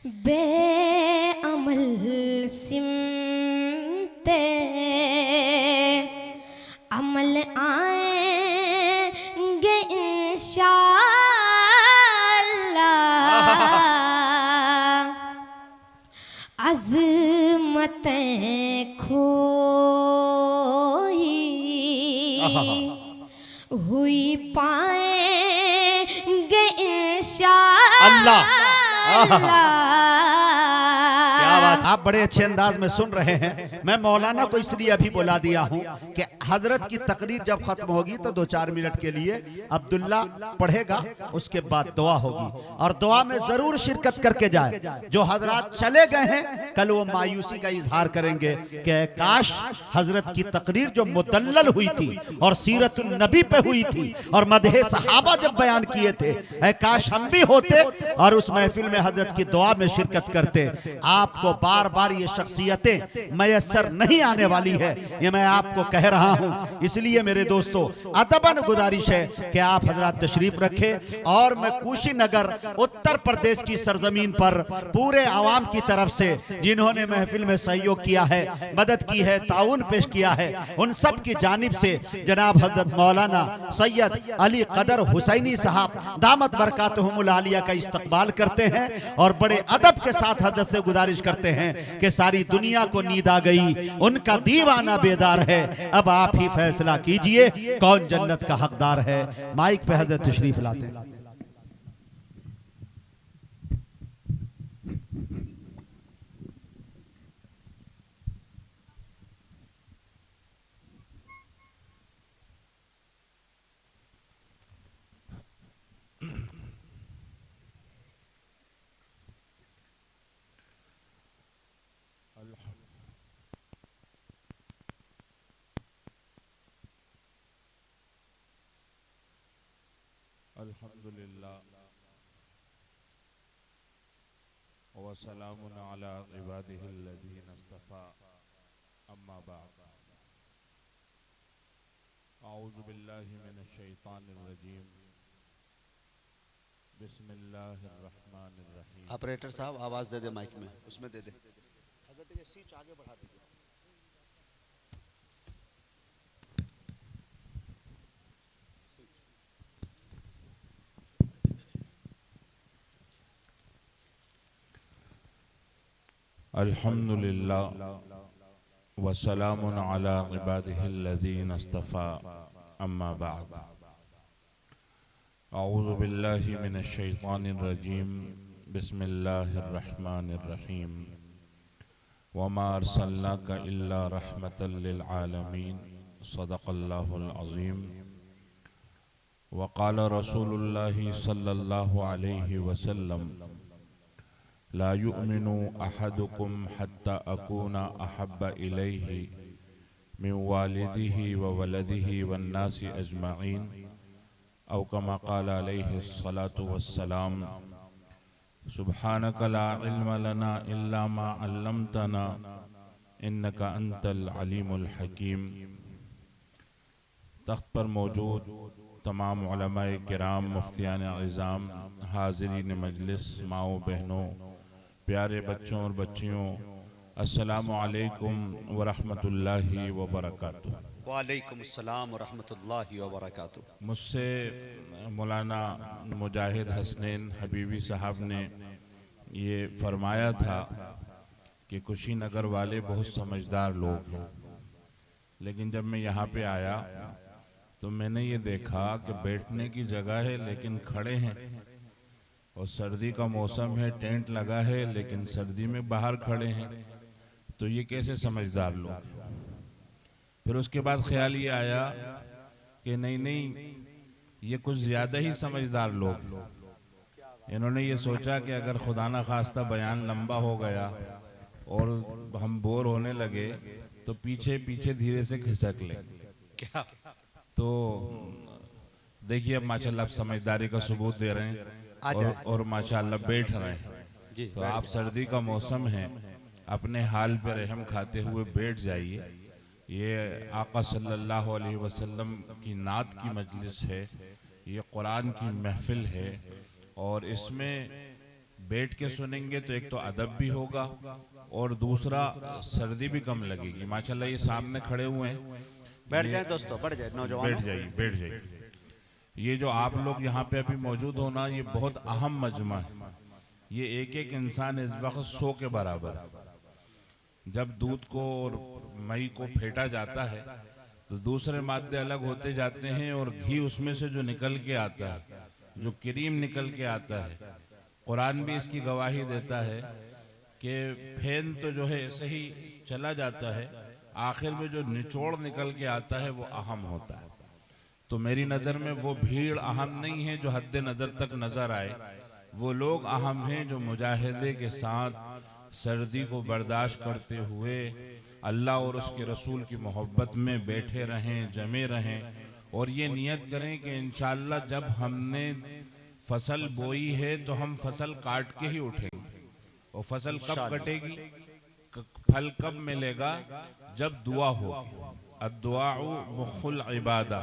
बेअमल सिमते अमल आएंगे इंशाअल्लाह, अज़मतें खोई हुई पाएंगे इंशाअल्लाह। क्या बात, आप बड़े अच्छे अंदाज में सुन रहे हैं। मैं मौलाना को इसलिए अभी बुला दिया हूं कि हजरत की तकरीर जब खत्म होगी तो 2-4 मिनट के लिए अब्दुल्ला पढ़ेगा, उसके बाद दुआ होगी और दुआ में जरूर शिरकत करके जाए। जो हजरत चले गए हैं कल वो मायूसी का इजहार करेंगे कि काश हजरत की तकरीर जो मुदल्लल हुई थी और सीरतुन नबी पे हुई थी और मदहे सहाबा जब बयान किए थे, काश हम भी होते और उस महफिल में हजरत की दुआ में शिरकत करते। आपको बार बार ये शख्सियतें मयसर नहीं आने वाली है, ये मैं आपको कह रहा हूं। इसलिए मेरे दोस्तों अदबन गुजारिश है कि आप हजरत तशरीफ रखें और मैं कुशीनगर उत्तर प्रदेश की सरजमीन पर पूरे आवाम की तरफ से जिन्होंने महफिल में सहयोग किया है, मदद की है, ताउन पेश किया है, उन सब की जानिब से जनाब हजरत मौलाना सैयद अली कदर हुसैनी साहब दामत बरकातहुमुल आलिया का इस्तकबाल करते हैं और बड़े अदब के साथ हजरत से गुजारिश करते हैं कि सारी दुनिया को नींद आ गई, उनका दीवाना बेदार है, अब आप ही फैसला कीजिए कौन जन्नत का हकदार है। माइक पे हजरत तशरीफ लाते हैं। अल्हम्दुलिल्लाह व सलामुन अला इबादिहिल्लज़ीना इस्तफ़ा, अम्मा बाद। अऊज़ु बिल्लाहि मिनश शैतानिर रजीम, बिस्मिल्लाहिर रहमानिर रहीम। ऑपरेटर साहब आवाज दे दे, माइक में उसमें दे दे। हजरत ये सीट आगे बढ़ा दीजिए। अल्हम्दुलिल्लाह व सलामुन अला इबादिहिल्लज़ीना इस्तफ़ा, अम्मा बाद। अऊज़ु बिल्लाहि मिनश शैतानिर रजीम, बिस्मिल्लाहिर रहमानिर रहीम। वमा अर्सलनाका इल्ला रहमतल लिल आलमीन, सदक़ल्लाहुल अज़ीम। वक़ाल रसूलुल्लाहि सल्लल्लाहु अलैहि वसल्लम, ला युमिनु अहदुकुम हत्ता अकूना अहब्बा इलैहि मिन वालिदिही व वलदिही वन्नासि अजमईन, औ कमा क़ाल अलैहि स्सलातु वस्सलाम। सुब्हानक ला इल्म लना इल्ला मा अल्लमतना इन्नका अंतल अलीमुल हकीम। तख्त पर मौजूद तमाम उलमाए किराम, मुफ्तियान इज़ाम, हाज़रीन मजलिस, माओ बहनों, प्यारे बच्चों और बच्चियों, अस्सलामु अलैकुम व रहमतुल्लाहि व बरकातुहू। वालेकुम अस्सलाम व रहमतुल्लाहि व बरकातुहू। मुझसे मौलाना मुजाहिद हसनैन हबीबी साहब ने ये फरमाया था कि कुशीनगर वाले बहुत समझदार लोग हैं, लेकिन जब मैं यहाँ पे आया तो मैंने ये देखा कि बैठने की जगह है लेकिन खड़े हैं, और सर्दी का मौसम है, टेंट लगा है लेकिन सर्दी में बाहर खड़े हैं, तो ये कैसे समझदार लोग। फिर उसके बाद ख्याल ये आया कि नहीं, ये कुछ ज़्यादा ही समझदार लोग। इन्होंने ये सोचा कि अगर खुदा न खास्ता बयान लंबा हो गया और हम बोर होने लगे तो पीछे पीछे धीरे से खिसक ले। क्या तो देखिए अब माशाल्लाह आप समझदारी का सबूत दे रहे हैं और माशाल्लाह बैठ रहे हैं। तो आप सर्दी का मौसम है, अपने हाल पे रहम खाते हुए बैठ जाइए। ये आका सल्लल्लाहु अलैहि वसल्लम की नात की मजलिस है, ये कुरान की महफिल है और इसमें बैठ के सुनेंगे तो एक तो अदब भी होगा और दूसरा सर्दी भी कम लगेगी। माशाल्लाह ये सामने खड़े हुए हैं, बैठ जाए दोस्तों, बैठ जाए नौजवान। बैठ जाइए। ये जो आप लोग यहाँ पे अभी मौजूद होना, ये बहुत अहम मजमा है। ये एक एक इंसान इस वक्त 100 के बराबर है। जब दूध को और मई को फेंटा जाता है तो दूसरे मादे अलग होते जाते हैं और घी उसमें से जो निकल के आता है, जो क्रीम निकल के आता है, कुरान भी इसकी गवाही देता है कि फैन तो जो है ऐसे ही चला जाता है, आखिर में जो निचोड़ निकल के आता है वो अहम होता है। तो मेरी नज़र में वो भीड़ अहम नहीं है जो हद नज़र तक नज़र आए, वो लोग अहम हैं जो मुजाहिदे के साथ सर्दी को बर्दाश्त करते हुए अल्लाह और उसके रसूल की मोहब्बत में बैठे रहें, जमे रहें और ये नियत करें कि इंशाअल्लाह जब हमने फसल बोई है तो हम फसल काट के ही उठेंगे। और फसल कब कटेगी, फल कब मिलेगा, जब दुआ हो। अद्दुआउ मुखुल इबादा,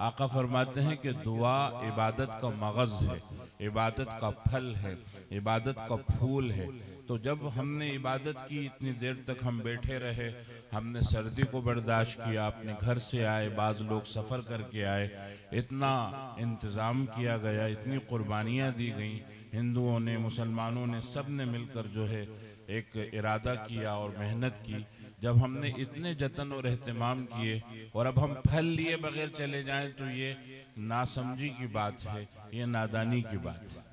आका फरमाते हैं कि दुआ इबादत का मगज़ है, इबादत का फल है, इबादत का फूल है। तो जब हमने इबादत की, इतनी देर तक हम बैठे रहे, हमने सर्दी को बर्दाश्त किया, अपने घर से आए, बाज़ लोग सफ़र करके आए, इतना इंतज़ाम किया गया, इतनी कुर्बानियाँ दी गई, हिंदुओं ने, मुसलमानों ने, सब ने मिलकर जो है एक इरादा किया और मेहनत की। जब हमने इतने जतन और एहतमाम किए और अब हम फल लिए बगैर चले जाएं तो ये नासमझी की बात है, ये नादानी की बात है।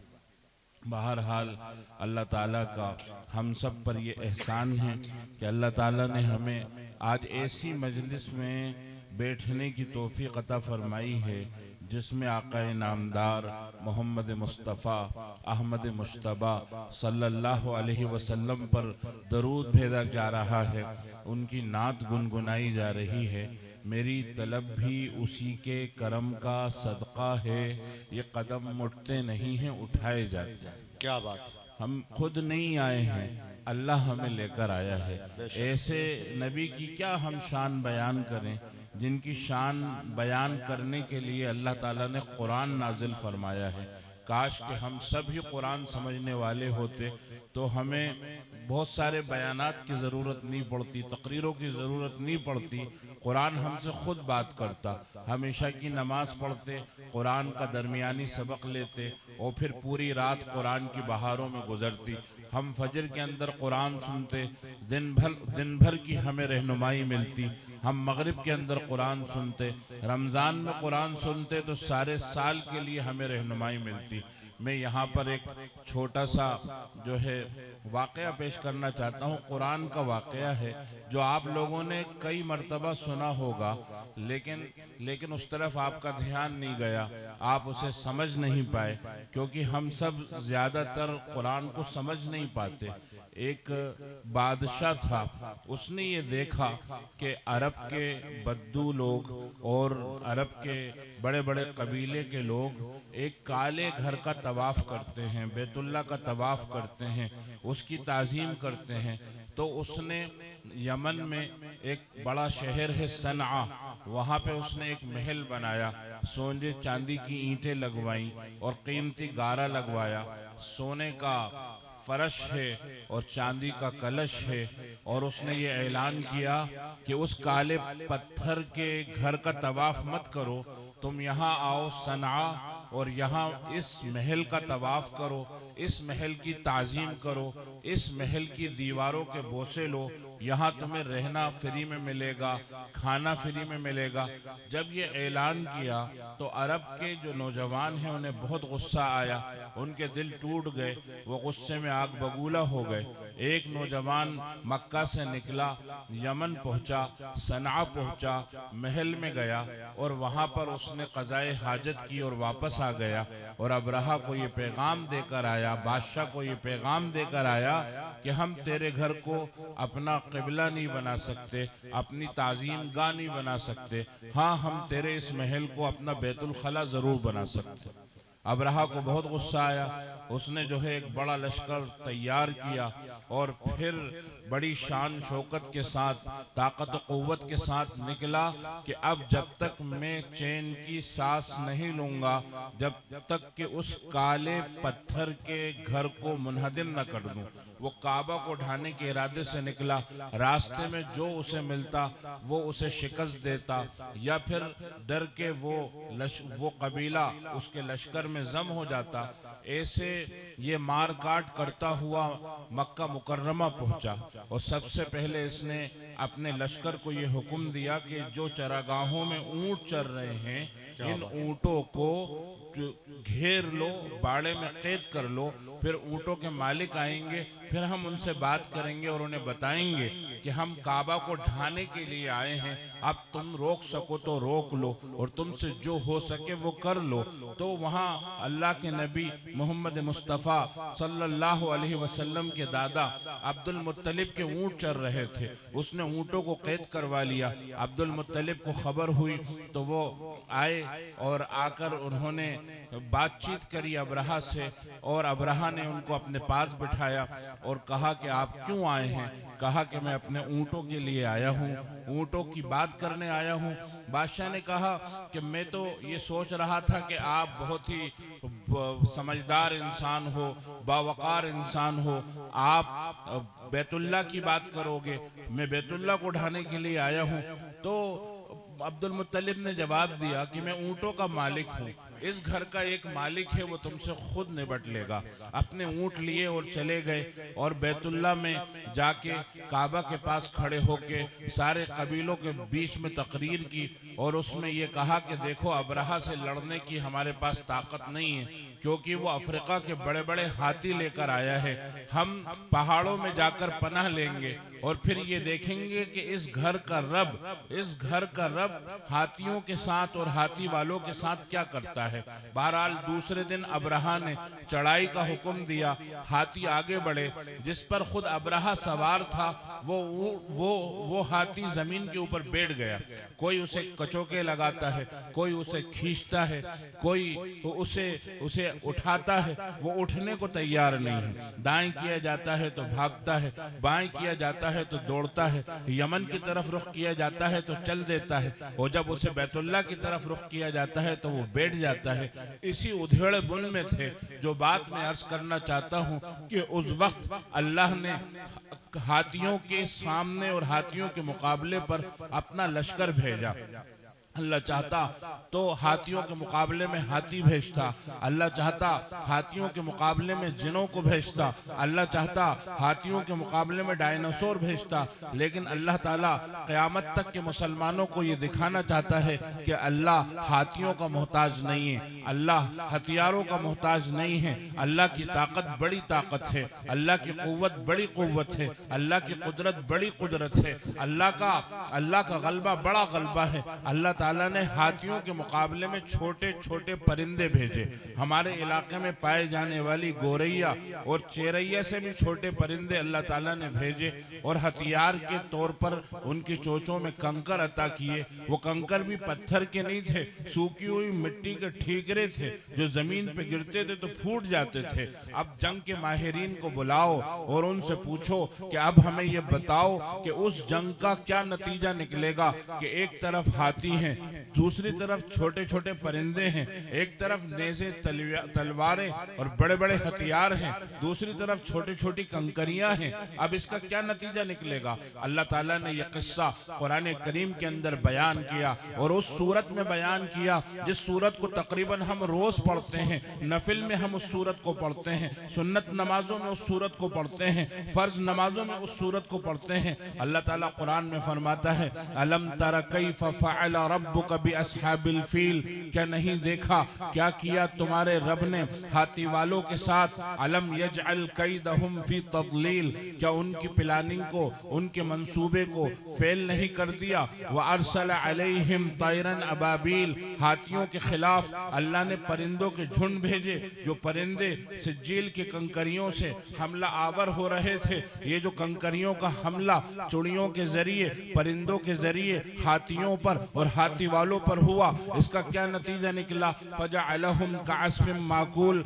बहरहाल अल्लाह ताला का हम सब पर ये एहसान है कि अल्लाह ताला ने हमें आज ऐसी मजलिस में बैठने की तौफीक अता फरमाई है जिसमें आका नामदार मोहम्मद मुस्तफ़ा अहमद मुश्तबा सल्लल्लाहु अलैहि वसल्लम पर दरूद भेजा जा रहा है, उनकी नात गुनगुनाई जा रही है। मेरी तलब भी उसी के करम का सदका है, ये कदम मुड़ते नहीं हैं, उठाए जाते हैं। क्या बात, हम खुद नहीं आए हैं, अल्लाह हमें लेकर आया है। ऐसे नबी की क्या हम शान बयान करें जिनकी शान बयान करने के लिए अल्लाह ताला ने कुरान नाजिल फरमाया है। काश कि हम सब ही कुरान समझने वाले होते तो हमें बहुत सारे बयानात की ज़रूरत नहीं पड़ती, तकरीरों की ज़रूरत नहीं पड़ती, कुरान हमसे खुद बात करता। हमेशा की नमाज पढ़ते, कुरान का दरमियानी सबक लेते और फिर पूरी रात कुरान की बहारों में गुजरती। हम फजर के अंदर कुरान सुनते, दिन भर की हमें रहनुमाई मिलती। हम मगरिब के अंदर कुरान सुनते, रमज़ान में कुरान सुनते तो सारे साल के लिए हमें रहनुमाई मिलती। मैं यहाँ पर एक छोटा सा जो है वाक़या पेश करना चाहता हूँ। कुरान का वाक़या है जो आप लोगों ने कई मर्तबा सुना होगा, लेकिन उस तरफ आपका ध्यान नहीं गया, आप उसे समझ नहीं पाए, क्योंकि हम सब ज़्यादातर कुरान को समझ नहीं पाते। एक बादशाह था, उसने ये देखा कि अरब के बद्दू लोग और अरब के बड़े बड़े कबीले के लोग एक काले घर का तवाफ़ करते हैं, बैतुल्लाह का तवाफ़ करते हैं, उसकी ताज़ीम करते हैं। तो उसने यमन में एक बड़ा शहर है सनआ, वहाँ पे उसने एक महल बनाया, सोने चांदी की ईंटें लगवाई और कीमती गारा लगवाया, सोने का फर्श है और चांदी का कलश है। और उसने ये ऐलान किया कि उस काले पत्थर के घर का तवाफ मत करो, तुम यहाँ आओ सनआ और यहाँ इस महल का तवाफ करो, इस महल की ताज़ीम करो, इस महल की दीवारों के बोसे लो, यहाँ तुम्हें रहना फ्री में मिलेगा, खाना फ्री में मिलेगा। जब ये ऐलान किया तो अरब के जो नौजवान हैं उन्हें बहुत गुस्सा आया, उनके दिल टूट गए, वो गुस्से में आग बबूला हो गए। एक नौजवान मक्का से निकला, यमन पहुंचा, सनआ पहुंचा, महल में गया और वहां पर उसने क़ज़ाए हाजत की और वापस आ गया। और अब्रहा को ये पैगाम देकर आया, बादशाह को ये पैगाम देकर आया कि हम तेरे घर को अपना क़िबला नहीं बना सकते, अपनी ताज़ीम गाह नहीं बना सकते, हाँ हम तेरे इस महल को अपना बैतुल खला ज़रूर बना सकते। अब्रहा को बहुत गुस्सा आया, उसने जो है एक बड़ा लश्कर तैयार किया और फिर बड़ी शान शौकत के साथ, ताकत क़ुव्वत के साथ निकला कि अब जब तक मैं चैन की सांस नहीं लूँगा, जब तक कि उस काले पत्थर के घर को मुनहदिम न कर दूँ। वो काबा को ढाने के इरादे से निकला। रास्ते में जो उसे मिलता वो उसे शिकस्त देता, या फिर डर के वो कबीला उसके लश्कर में जम हो जाता। ऐसे ये मार काट करता हुआ मक्का मुकर्रमा पहुंचा और सबसे पहले इसने अपने लश्कर को ये हुक्म दिया कि जो चरागाहों में ऊंट चर रहे हैं, इन ऊंटों को घेर लो, बाड़े में कैद कर लो। फिर ऊंटों के मालिक आएंगे, फिर हम उनसे बात करेंगे और उन्हें बताएंगे कि हम काबा को ढाने के लिए आए हैं, अब तुम रोक सको तो रोक लो और तुमसे जो हो सके वो कर लो। तो वहाँ अल्लाह के नबी मोहम्मद मुस्तफ़ा सल्लल्लाहु अलैहि वसल्लम के दादा अब्दुल मुत्तलिब के ऊँट चर रहे थे। उसने ऊँटों को कैद करवा लिया। अब्दुल मुत्तलिब को खबर हुई तो वो आए और आकर उन्होंने बातचीत करी अबरहा से, और अबरहा ने उनको अपने पास बिठाया और कहा कि आप क्यों आए हैं। कहा कि मैं अपने ऊँटों के लिए आया हूँ, ऊँटों की बात करने आया हूँ। बादशाह ने कहा कि मैं तो ये सोच रहा था कि आप बहुत ही समझदार इंसान हो, बावकार इंसान हो, आप बैतुल्ला की बात करोगे, मैं बैतुल्ला को ढाने के लिए आया हूँ। तो अब्दुल मुत्तलिब ने जवाब दिया कि मैं ऊँटों का मालिक हूँ, इस घर का एक मालिक है, वो तुमसे खुद निपट लेगा। अपने ऊँट लिए और चले गए और बैतुल्ला में जाके काबा के पास खड़े होके सारे कबीलों के बीच में तकरीर की और उसमें ये कहा कि देखो, अबरहा से लड़ने की हमारे पास ताकत नहीं है, क्योंकि वो अफ्रीका के बड़े बड़े हाथी लेकर आया है। हम पहाड़ों में जाकर पनाह लेंगे और फिर ये देखेंगे कि इस घर का रब हाथियों के साथ और हाथी वालों के साथ क्या करता है। बहरहाल दूसरे दिन अबरहा ने चढ़ाई का हुक्म दिया। हाथी आगे बढ़े, जिस पर खुद अबरहा सवार था वो हाथी जमीन के ऊपर बैठ गया। कोई उसे कचोके लगाता है, कोई उसे खींचता है, कोई उसे उठाता है, वो उठने को तैयार नहीं है। दाएं किया जाता है तो भागता है, बाएं किया जाता है तो दौड़ता है, यमन की तरफ रुख किया जाता है तो चल देता है, और जब उसे बैतुल्ला की तरफ रुख किया जाता है तो वो बैठ जाता है। इसी उधेड़ बुन में थे। जो बात मैं अर्ज करना चाहता हूँ कि उस वक्त अल्लाह ने हाथियों के सामने और हाथियों के मुकाबले पर अपना लश्कर भेजा। अल्लाह चाहता तो हाथियों के मुकाबले में हाथी भेजता, अल्लाह चाहता हाथियों के मुकाबले में जिनों को भेजता, अल्लाह चाहता हाथियों के मुकाबले में डायनासोर भेजता। लेकिन अल्लाह ताला क़यामत तक के मुसलमानों को ये दिखाना चाहता है कि अल्लाह हाथियों का मोहताज नहीं है, अल्लाह हथियारों का मोहताज नहीं है। अल्लाह की ताकत बड़ी ताकत है, अल्लाह की क़ुव्वत बड़ी क़ुव्वत है, अल्लाह की कुदरत बड़ी कुदरत है, अल्लाह का गलबा बड़ा गलबा है। अल्लाह ताला ने हाथियों के मुकाबले में छोटे छोटे परिंदे भेजे। हमारे इलाके में पाए जाने वाली गोरैया और चेरैया से भी छोटे परिंदे अल्लाह ताला ने भेजे और हथियार के तौर पर उनकी चोंचों में कंकर अता किए। वो कंकर भी पत्थर के नहीं थे, सूखी हुई मिट्टी के ठीकरे थे जो जमीन पे गिरते थे तो फूट जाते थे। अब जंग के माहिरीन को बुलाओ और उनसे पूछो कि अब हमें ये बताओ कि उस जंग का क्या नतीजा निकलेगा कि एक तरफ हाथी हैं, दूसरी तरफ छोटे छोटे परिंदे हैं, एक तरफ नेज़े तलवारें और बड़े बड़े हथियार हैं, दूसरी तरफ छोटी छोटी कंकरियां हैं। अब इसका क्या नतीजा निकलेगा। अल्लाह ताला ने यह किस्सा कुरान करीम के अंदर बयान किया और उस सूरत में बयान किया जिस सूरत को तकरीबन हम रोज पढ़ते हैं। नफिल में हम उस सूरत को पढ़ते हैं, सुन्नत नमाजों में उस सूरत को पढ़ते हैं, फर्ज नमाजों में उस सूरत को पढ़ते हैं। अल्लाह ताला कुरान में फरमाता है, अलम तरा कैफ फअल रब्बुका बिअस्हाबिल फील, क्या नहीं देखा क्या किया तुम्हारे रब ने हाथी वालों के साथ। अलम यजअल कैदहुम फी तदलील, क्या उनकी प्लानिंग को, उनके मंसूबे को फेल नहीं कर दिया। व अरसल अलैहिम तैरन अबाबील, हाथियों के खिलाफ अल्लाह ने परिंदों के झुंड भेजे जो परिंदे सिज्जील के कंकरियों से हमला आवर हो रहे थे। ये जो कंकरियों का हमला चुड़ियों के जरिए, परिंदों के जरिए हाथियों पर और हाथी वालों पर हुआ, इसका क्या नतीजा निकला? फजअलहुम कअस्फिम माकूल,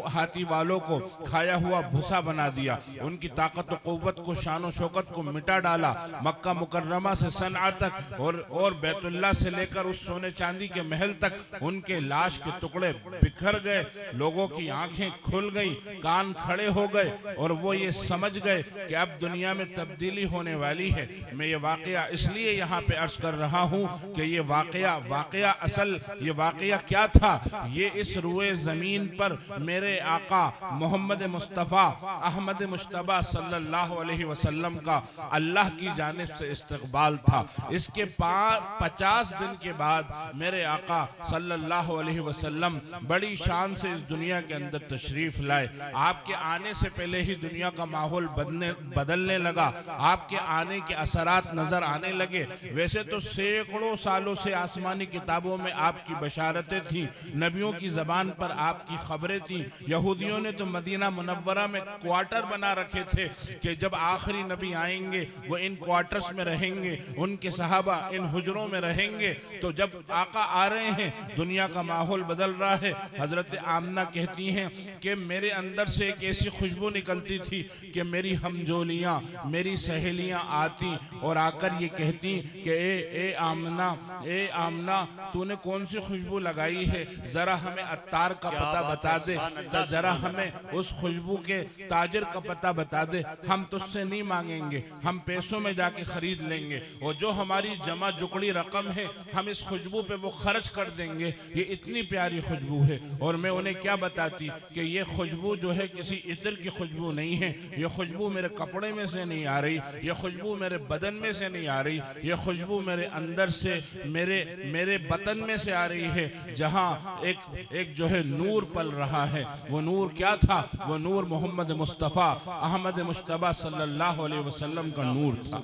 हाथी वालों को खाया हुआ भूसा बना दिया, उनकी ताकत और क़ुव्वत को, शान शौकत को मिटा डाला। मक्का मुकर्रमा से सनआ तक और बैतुल्लाह से लेकर उस सोने चांदी के महल तक उनके लाश के टुकड़े बिखर गए। लोगों की आंखें खुल गई, कान खड़े हो गए और वो ये समझ गए कि अब दुनिया में तब्दीली होने वाली है। मैं ये वाकया इसलिए यहाँ पे अर्ज कर रहा हूँ कि ये वाकया असल ये वाकया क्या था? ये इस रुए ज़मीन पर मेरे आका मोहम्मद मुस्तफ़ा अहमद मुश्तबा सल्लल्लाहु अलैहि वसल्लम का अल्लाह की जानिब से इस्तक़बाल था। इसके 50 दिन के बाद मेरे आका सल्लल्लाहु अलैहि वसल्लम बड़ी शान से इस दुनिया के अंदर तशरीफ लाए। आपके आने से पहले ही दुनिया का माहौल बदलने लगा, आपके आने के असरात नजर आने लगे। वैसे तो सैकड़ों सालों से आसमानी किताबों में आपकी बशारतें थीं, नबियों की जबान पर आपकी खबरें थीं। यहूदियों ने तो मदीना मुनव्वरा में क्वार्टर बना रखे थे कि जब आखिरी नबी आएंगे वो इन क्वार्टर्स में रहेंगे, उनके सहाबा इन हुजरों में रहेंगे। तो जब आका आ रहे हैं, दुनिया का माहौल बदल रहा है। हजरत आमना कहती हैं कि मेरे अंदर से एक ऐसी खुशबू निकलती थी कि मेरी हमजोलियाँ, मेरी सहेलियाँ आती और आकर ये कहती कि ए आमना तूने कौन सी खुशबू लगाई है, जरा हमें अत्तार का पता बता दे, जरा हमें उस खुशबू के ताजिर का पता बता दे। हम तुझसे नहीं मांगेंगे, हम पैसों में जाके खरीद लेंगे और जो हमारी जमा जुकड़ी रकम है हम इस खुशबू पे वो खर्च कर देंगे। ये इतनी प्यारी खुशबू है। और मैं उन्हें क्या बताती कि ये खुशबू जो है किसी इत्र की खुशबू नहीं है, ये खुशबू मेरे कपड़े में से नहीं आ रही, ये खुशबू मेरे बदन में से नहीं आ रही, ये खुशबू मेरे अंदर से मेरे बतन में से आ रही है, जहाँ एक जो है नूर पल रहा है। वो नूर क्या था? वो नूर मोहम्मद मुस्तफ़ा अहमद मुश्तबा सल्लल्लाहु अलैहि वसल्लम का नूर था।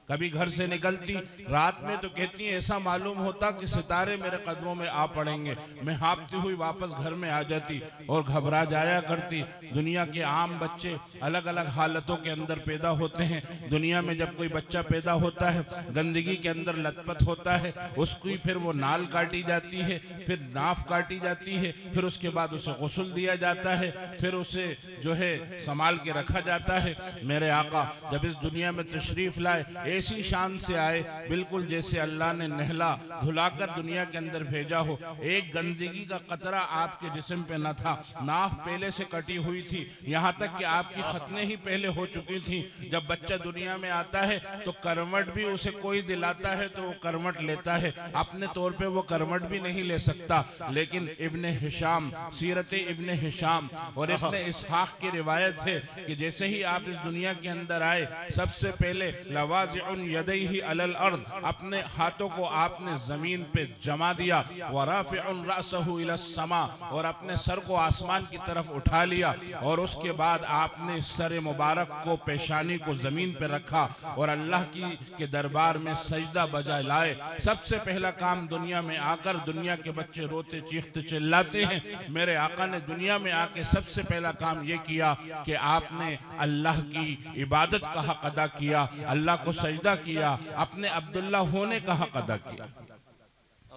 कभी घर से निकलती रात में तो कहती है ऐसा मालूम होता कि सितारे मेरे कदमों में आ पड़ेंगे। मैं हाँफती हुई वापस घर में आ जाती और घबरा जाया करती। दुनिया के आम बच्चे अलग अलग हालतों के अंदर पैदा होते हैं। दुनिया में जब कोई बच्चा पैदा होता है, गंदगी के अंदर लथपथ होता है, उसकी फिर वो नाल काटी जाती है, फिर नाफ काटी जाती है, फिर उसके बाद उसे गुस्ल दिया जाता है, फिर उसे जो है संभाल के रखा जाता है। मेरे आका जब इस दुनिया में तशरीफ लाए ऐसी शान से आए बिल्कुल जैसे अल्लाह ने नहला धुलाकर दुनिया के अंदर भेजा हो। एक गंदगी का कतरा आपके जिस्म पे न था, नाफ पहले से कटी हुई थी, यहाँ तक कि आपकी खतने ही पहले हो चुकी थी। जब बच्चा दुनिया में आता है तो करवट भी उसे कोई दिलाता है तो वो करवट लेता है, अपने तौर पे वो करवट भी नहीं ले सकता। लेकिन इब्ने हिशाम, सीरत इब्ने हिशाम और इब्ने इसहाक की रिवायत है कि जैसे ही आप इस दुनिया के अंदर आए सबसे पहले लवाज़िउन यदैहि अलल अर्द, अपने हाथों को आपने जमीन पे जमा दिया, व राफ़िउन रअसहु इला समा, और अपने सर को आसमान की तरफ उठा लिया, और उसके बाद आपने सर मुबारक को, पेशानी को जमीन पे रखा और अल्लाह के दरबार में सजदा बजा लाए। सबसे पहला काम दुनिया में आकर, दुनिया के बच्चे रोते चीखते चिल्लाते हैं, मेरे आका ने दुनिया में आके सबसे पहला काम ये किया कि आपने अल्लाह की इबादत का हक अदा किया, अल्लाह को सजदा किया, अपने अब्दुल्ला होने का हक अदा किया।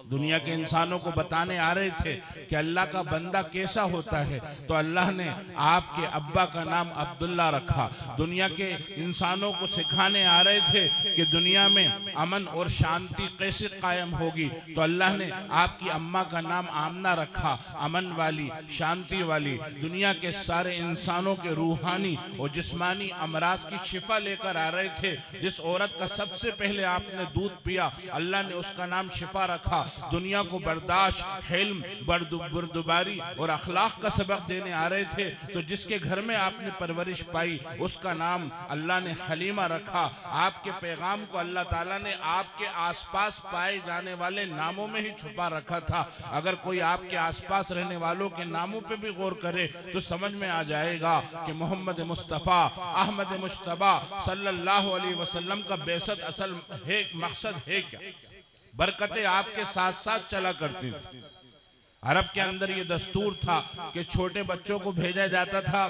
दुनिया के इंसानों को बताने आ रहे थे कि अल्लाह का बंदा कैसा होता है, तो अल्लाह ने आपके अब्बा का नाम अब्दुल्ला रखा। दुनिया के इंसानों को सिखाने आ रहे थे कि दुनिया में अमन और शांति कैसे कायम होगी, तो अल्लाह ने आपकी अम्मा का नाम आमना रखा, अमन वाली, शांति वाली। दुनिया के सारे इंसानों के रूहानी और जिस्मानी अमराज की शिफा लेकर आ रहे थे। जिस औरत का सबसे पहले आपने दूध पिया, अल्लाह ने उसका नाम शिफा रखा। दुनिया को बर्दाश्त, हिल्म, बुर्दबारी और अखलाक का सबक देने आ रहे थे, तो जिसके घर में आपने परवरिश पाई उसका नाम अल्लाह ने हलीमा रखा। आपके पैगाम को अल्लाह ताला ने आपके आसपास पाए जाने वाले नामों में ही छुपा रखा था। अगर कोई आपके आसपास रहने वालों के नामों पे भी गौर करे तो समझ में आ जाएगा कि मोहम्मद मुस्तफ़ा अहमद मुश्तबा सल्लल्लाहु अलैहि वसल्लम का बेसत असल है, मकसद है क्या। बरकतें आपके साथ साथ चला करती थी। अरब के अंदर ये दस्तूर था कि छोटे बच्चों को भेजा जाता था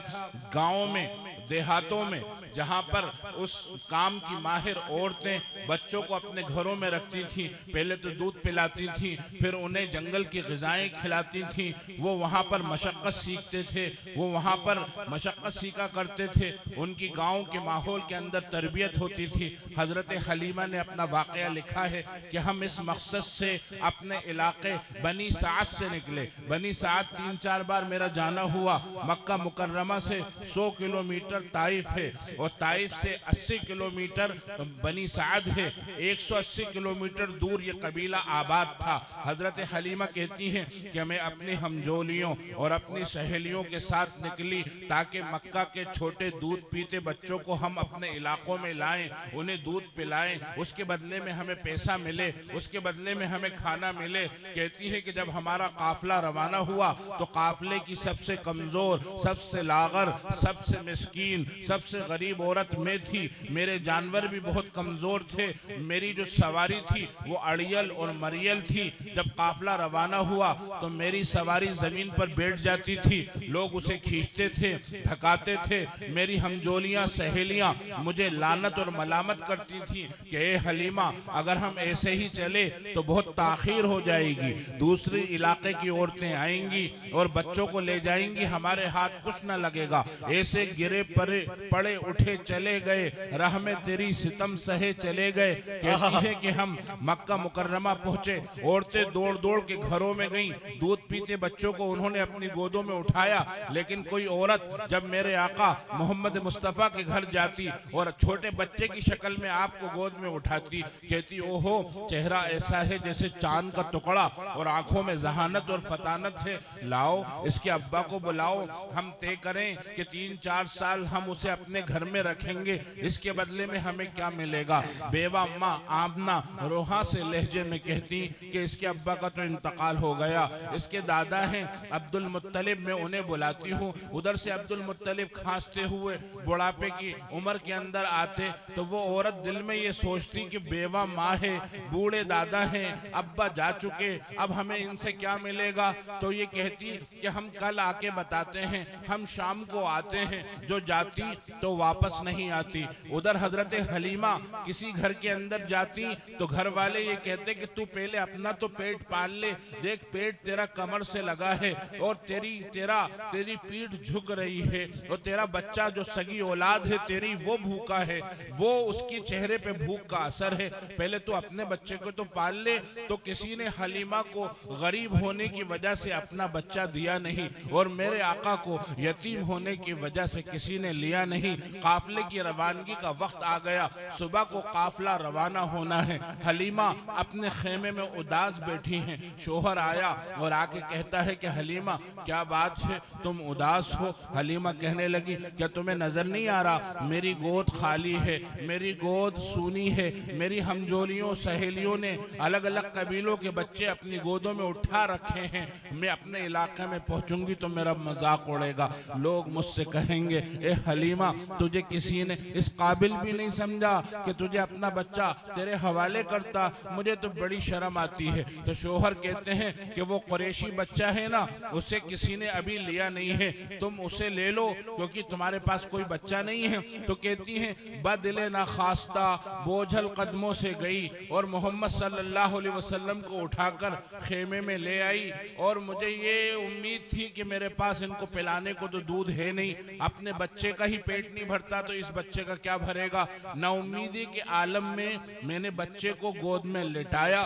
गाँव में, देहातों में, जहां पर उस काम की माहिर औरतें बच्चों को अपने घरों में रखती थी। पहले तो दूध पिलाती थी, फिर उन्हें जंगल की ग़िज़ाएं खिलाती थी। वो वहाँ पर मशक्क़त सीखते थे, वो वहाँ पर मशक्क़त सीखा करते थे। उनकी गाँव के माहौल के अंदर तरबियत होती थी। हज़रत हलीमा ने अपना वाक़या लिखा है कि हम इस मकसद से अपने इलाके बनी साद से निकले। बनी साद 3-4 बार मेरा जाना हुआ। मक्का मुकर्रमा से 100 किलोमीटर ताइफ है और ताइफ से 80 किलोमीटर बनी साद है। 180 किलोमीटर दूर ये कबीला आबाद था। हज़रत हलीमा कहती हैं कि मैं अपनी हमजोलियों और अपनी सहेलियों के साथ निकली ताकि मक्का के छोटे दूध पीते बच्चों को हम अपने इलाकों में लाएं, उन्हें दूध पिलाएं, उसके बदले में हमें पैसा मिले, उसके बदले में हमें खाना मिले। कहती है कि जब हमारा काफिला रवाना हुआ तो काफिले की सबसे कमज़ोर, सबसे लागर, सबसे मिस्कीन, सबसे गरीब औरत मैं थी। मेरे जानवर भी बहुत कमज़ोर थे। मेरी जो सवारी थी वो अड़ियल और मरियल थी। जब काफिला रवाना हुआ तो मेरी सवारी ज़मीन पर बैठ जाती थी, लोग उसे खींचते थे, धकाते थे। मेरी हमजोलियाँ सहेलियाँ मुझे लानत और मलामत करती थी कि ए हलीमा, अगर हम ऐसे ही चले तो बहुत ताख़ीर हो जाएगी, दूसरे इलाके की औरतें आएंगी और बच्चों को ले जाएंगी, हमारे हाथ कुछ न लगेगा। ऐसे गिरे पड़े उठे चले गए, राह में तेरी सितम सहे चले गए। कहती है कि हम मक्का मुकर्रमा पहुंचे, औरतें दौड़ दौड़ के घरों में गईं, दूध पीते बच्चों को उन्होंने अपनी गोदों में उठाया। लेकिन कोई औरत जब मेरे आका मोहम्मद मुस्तफ़ा के घर जाती और छोटे बच्चे की शक्ल में आपको गोद में उठाती, कहती ओहो, चेहरा ऐसा है जैसे चांद का टुकड़ा और आंखों में जहानत और फतानत है। लाओ इसके अब्बा को बुलाओ, हम तय करें कि 3-4 साल हम उसे अपने घर में रखेंगे, इसके बदले में हमें क्या मिलेगा। बेवा अम्मा आमना रोहा से लहजे में कहती कि इसके अब्बा का तो इंतकाल हो गया, इसके दादा हैं अब्दुल मुत्तलिब, मैं उन्हें बुलाती हूँ। उधर से अब्दुल मुत्तलिब खांसते हुए बुढ़ापे की उम्र के अंदर आते तो वो औरत दिल में ये सोचती कि बेवा माँ है, बूढ़े दादा हैं, अब्बा जा चुके, अब हमें इनसे क्या मिलेगा। तो ये कहती कि हम कल आके बताते हैं, हम शाम को आते हैं। जो जाती तो वापस नहीं आती। उधर हजरत हलीमा किसी घर के अंदर जाती तो घर वाले ये कहते कि तू पहले अपना तो पेट पाल ले, देख पेट तेरा कमर से लगा है और तेरी पीठ झुक रही है और तेरा बच्चा जो सगी औलाद है तेरी वो भूखा है, वो उसके चेहरे पे भूख का असर है, पहले तो अपने बच्चे को तो पाल ले। तो किसी ने हलीमा को गरीब होने की वजह से अपना बच्चा दिया नहीं और मेरे आका को यतीम होने की वजह से किसी ने लिया नहीं। काफिले की रवानगी का वक्त आ गया, सुबह को काफिला रवाना होना है। हलीमा अपने खेमे में उदास बैठी हैं। शोहर आया और आके कहता है कि हलीमा क्या बात है, तुम उदास हो। हलीमा कहने लगी क्या तुम्हें नजर नहीं आ रहा, मेरी गोद खाली है, मेरी गोद सूनी है। मेरी हमजोलियों सहेलियों ने अलग अलग कबीलों के बच्चे अपनी गोदों में उठा रखे हैं। मैं अपने इलाके में पहुंचूंगी तो मेरा मजाक उड़ेगा, लोग मुझसे कहेंगे ए हलीमा तुझे किसी ने इस काबिल भी नहीं समझा कि तुझे अपना बच्चा तेरे हवाले करता, मुझे तो बड़ी शर्म आती है। तो शोहर कहते हैं कि वो कुरैशी बच्चा है ना, उसे किसी ने अभी लिया नहीं है, तुम उसे ले लो क्योंकि तुम्हारे पास कोई बच्चा नहीं है। तो कहती हैं बदिले ना खास्ता बोझल कदमों से गई और मोहम्मद सल्लल्लाहु अलैहि वसल्लम को उठाकर खेमे में ले आई। और मुझे ये उम्मीद थी कि मेरे पास इनको पिलाने को तो दूध है नहीं, अपने बच्चे का ही पेट नहीं भरता तो इस बच्चे का क्या भरेगा। नाउम्मीदी के आलम में मैंने बच्चे को गोद में लिटाया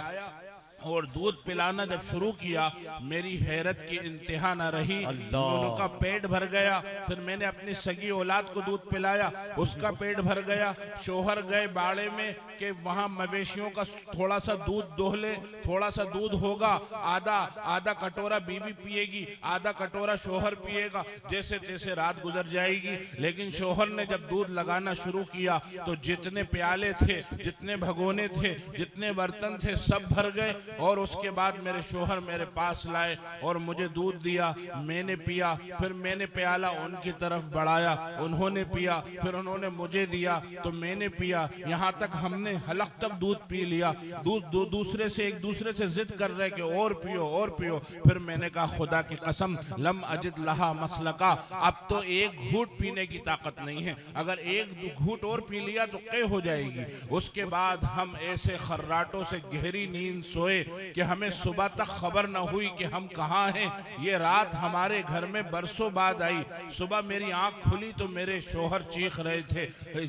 और दूध पिलाना जब शुरू किया, मेरी हैरत की इंतहा न रही। उनका पेट भर गया, फिर मैंने अपनी सगी औलाद को दूध पिलाया, उसका पेट भर गया। शोहर गए बाड़े में कि वहाँ मवेशियों का थोड़ा सा दूध दोह ले, थोड़ा सा दूध होगा, आधा कटोरा बीवी पिएगी, आधा कटोरा शोहर पिएगा, जैसे तैसे रात गुजर जाएगी। लेकिन शोहर ने जब दूध लगाना शुरू किया तो जितने प्याले थे, जितने भगोने थे, जितने बर्तन थे, सब भर गए। और उसके बाद मेरे शोहर मेरे पास लाए और मुझे दूध दिया, मैंने पिया, फिर मैंने प्याला उनकी तरफ बढ़ाया, उन्होंने पिया, फिर उन्होंने मुझे दिया तो मैंने पिया। यहाँ तक हमने हमने हलक तक दूध पी लिया, दूसरे से एक दूसरे से जिद कर रहे कि और पियो और पियो। फिर मैंने कहा खुदा की कसम लम अजिद लहा मसलका, अब तो एक घूंट पीने की ताकत नहीं है, अगर एक घूंट और पी लिया तो कै हो जाएगी। उसके बाद हम ऐसे खर्राटों से गहरी नींद सोए कि हमें सुबह तक खबर न हुई कि हम कहाँ हैं। ये रात हमारे घर में बरसों बाद आई। सुबह मेरी आंख खुली तो मेरे शोहर चीख रहे थे,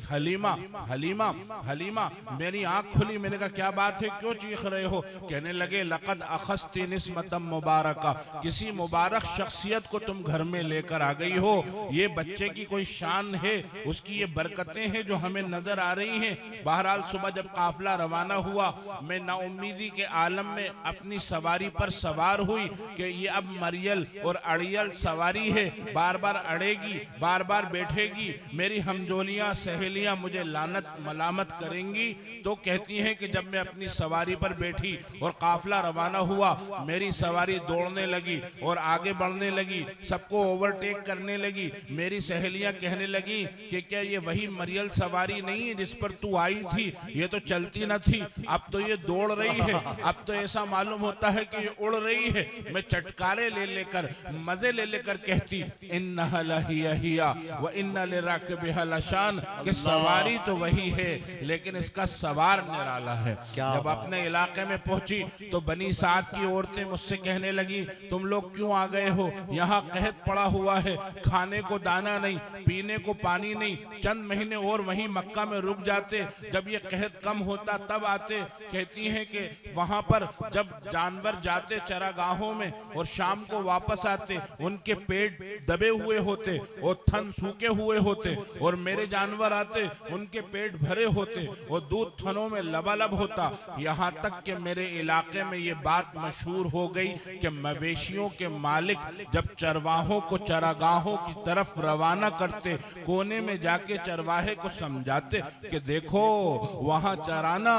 हलीमा हलीमा हलीमा। मेरी आंख खुली, मैंने कहा क्या बात है, क्यों चीख रहे हो? कहने लगे लक़द अखस्ती निस्मतम मुबारका, किसी मुबारक शख्सियत को तुम घर में लेकर आ गई हो। ये बच्चे की कोई शान है, उसकी ये बरकतें हैं जो हमें नजर आ रही हैं। बहरहाल सुबह जब काफिला रवाना हुआ, मैं नाउम्मीदी के आलम में अपनी सवारी पर सवार हुई कि ये अब मरियल और अड़ियल सवारी है, बार बार अड़ेगी, बार बार बैठेगी, मेरी हमजोलियां सहेलियां मुझे लानत मलामत करेंगी। तो कहती हैं कि जब मैं अपनी सवारी पर बैठी और काफिला रवाना हुआ, मेरी सवारी दौड़ने लगी और आगे बढ़ने लगी, सबको ओवरटेक करने लगी। मेरी सहेलियां कहने लगी कि क्या ये वही मरियल सवारी नहीं है जिस पर तू आई थी? ये तो चलती न थी, अब तो ये दौड़ रही है, अब तो ऐसा मालूम होता है कि ये उड़ रही है। मैं चटकारे ले लेकर मजे ले लेकर कहती इन्नहा लहिया व इन्ना लिराकिबिहा लशान, कि सवारी तो वही है लेकिन इसका सवार निराला है। जब अपने इलाके में पहुंची तो बनी साद की औरतें मुझसे कहने लगी तुम लोग क्यों आ गए हो? यहाँ कहत पड़ा हुआ है, खाने को दाना नहीं, पीने को पानी नहीं। चंद महीने और वहीं मक्का में रुक जाते, जब ये कहत कम होता तब आते। कहती हैं कि वहां पर जब जानवर जाते चरागाहों में और शाम को वापस आते, उनके पेट दबे हुए होते और थन सूखे हुए होते, और मेरे जानवर आते उनके पेट भरे होते और दूध थनों में लबालब होता। यहाँ तक कि मेरे इलाके में ये बात मशहूर हो गई कि मवेशियों के मालिक जब चरवाहों को चरागाहों की तरफ रवाना करते, कोने में जाके चरवाहे को समझाते कि देखो वहां चराना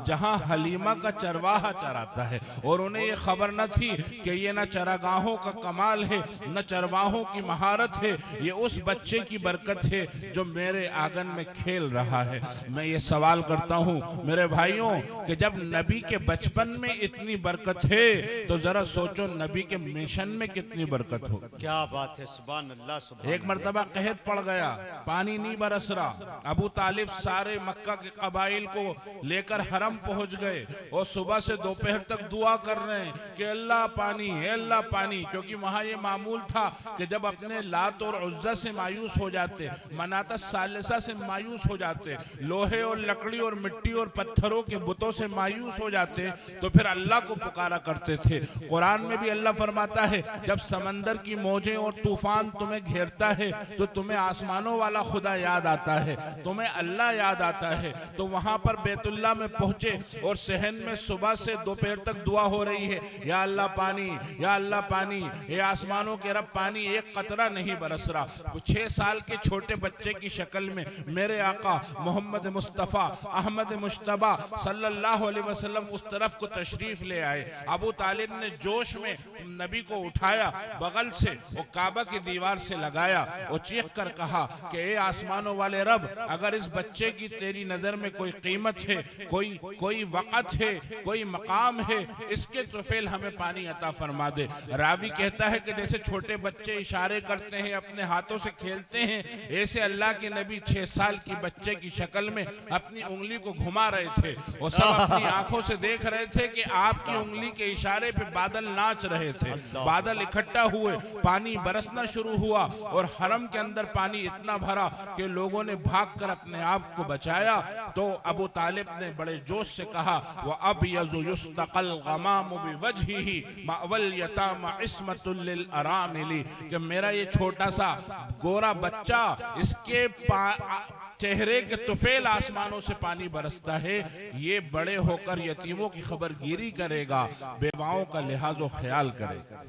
जहां हलीमा का चरवाहा चराता है। और उन्हें ये खबर न थी कि ये न चरागाहों का कमाल है न चरवाहों की महारत है, ये उस बच्चे की बरकत है जो मेरे आंगन में खेल रहा है। मैं ये सवाल करता हूँ मेरे भाइयों कि जब नबी के बचपन में इतनी बरकत है तो जरा सोचो नबी के मिशन में कितनी बरकत हो। क्या बात है, सुभान अल्लाह सुभान। एक मर्तबा कहत पड़ गया, पानी नहीं बरस रहा। अबू तालिब सारे मक्का के कबाइल को लेकर हरम पहुंच गए और सुबह से दोपहर तक दुआ कर रहे हैं कि अल्लाह पानी है, अल्लाह पानी। क्योंकि वहां ये मामूल था कि जब अपने लात और उज्जा से मायूस हो जाते, मनाता सालिसा से मायूस हो जाते, लोहे और लकड़ी और मिट्टी और पत्थरों के बुतों से मायूस हो जाते, तो फिर अल्लाह को पुकारा करते थे। कुरान में भी अल्लाह फरमाता है जब समंदर की मौजें और तूफान तुम्हें घेरता है तो तुम्हें आसमानों वाला खुदा याद आता है, तुम्हें अल्लाह याद आता है। तो वहां पर बैतुल्लाह में पहुंचे और सहन में सुबह से दोपहर तक दुआ हो रही है, या अल्लाह पानी, या अल्लाह पानी, ये आसमानों के रब पानी, एक कतरा नहीं बरस रहा। 6 साल के छोटे बच्चे की शक्ल में मेरे आका मोहम्मद मुस्तफ़ा अहमद मुश्तबा सल्लल्लाहु अलैहि वसल्लम उस तरफ को तशरीफ ले आए। अबू तालिब ने जोश में नबी को उठाया, बगल से वो काबा की दीवार से लगाया और चीख कर कहा कि ए आसमानों वाले रब, अगर इस बच्चे की तेरी नजर में कोई कीमत है, कोई वक़्त है, कोई मकाम है, इसके तुफैल हमें पानी अता फरमा दे। रावी कहता है कि जैसे छोटे बच्चे इशारे करते हैं, अपने हाथों से खेलते हैं, ऐसे अल्लाह के नबी 6 साल की बच्चे की शक्ल में अपनी उंगली को घुमा रहे थे और सब अपनी आंखों से देख रहे थे कि आपकी उंगली के इशारे पे बादल नाच रहे थे। बादल इकट्ठा हुए, पानी बरसना शुरू हुआ और हरम के अंदर पानी इतना भरा कि लोगों ने भागकर अपने आप को बचाया। तो अबू तालिब ने बड़े जोश से कहा वह अब यज़ु युस्तक़ल गमाम बिवजहिही मअवल यतामा इस्मतुल लिल अरामिली, कि मेरा ये छोटा सा गोरा बच्चा, इसके चेहरे के तुफैल आसमानों से पानी बरसता है, ये बड़े होकर यतीमों की खबरगिरी करेगा, बेवाओं का लिहाज व ख्याल करेगा।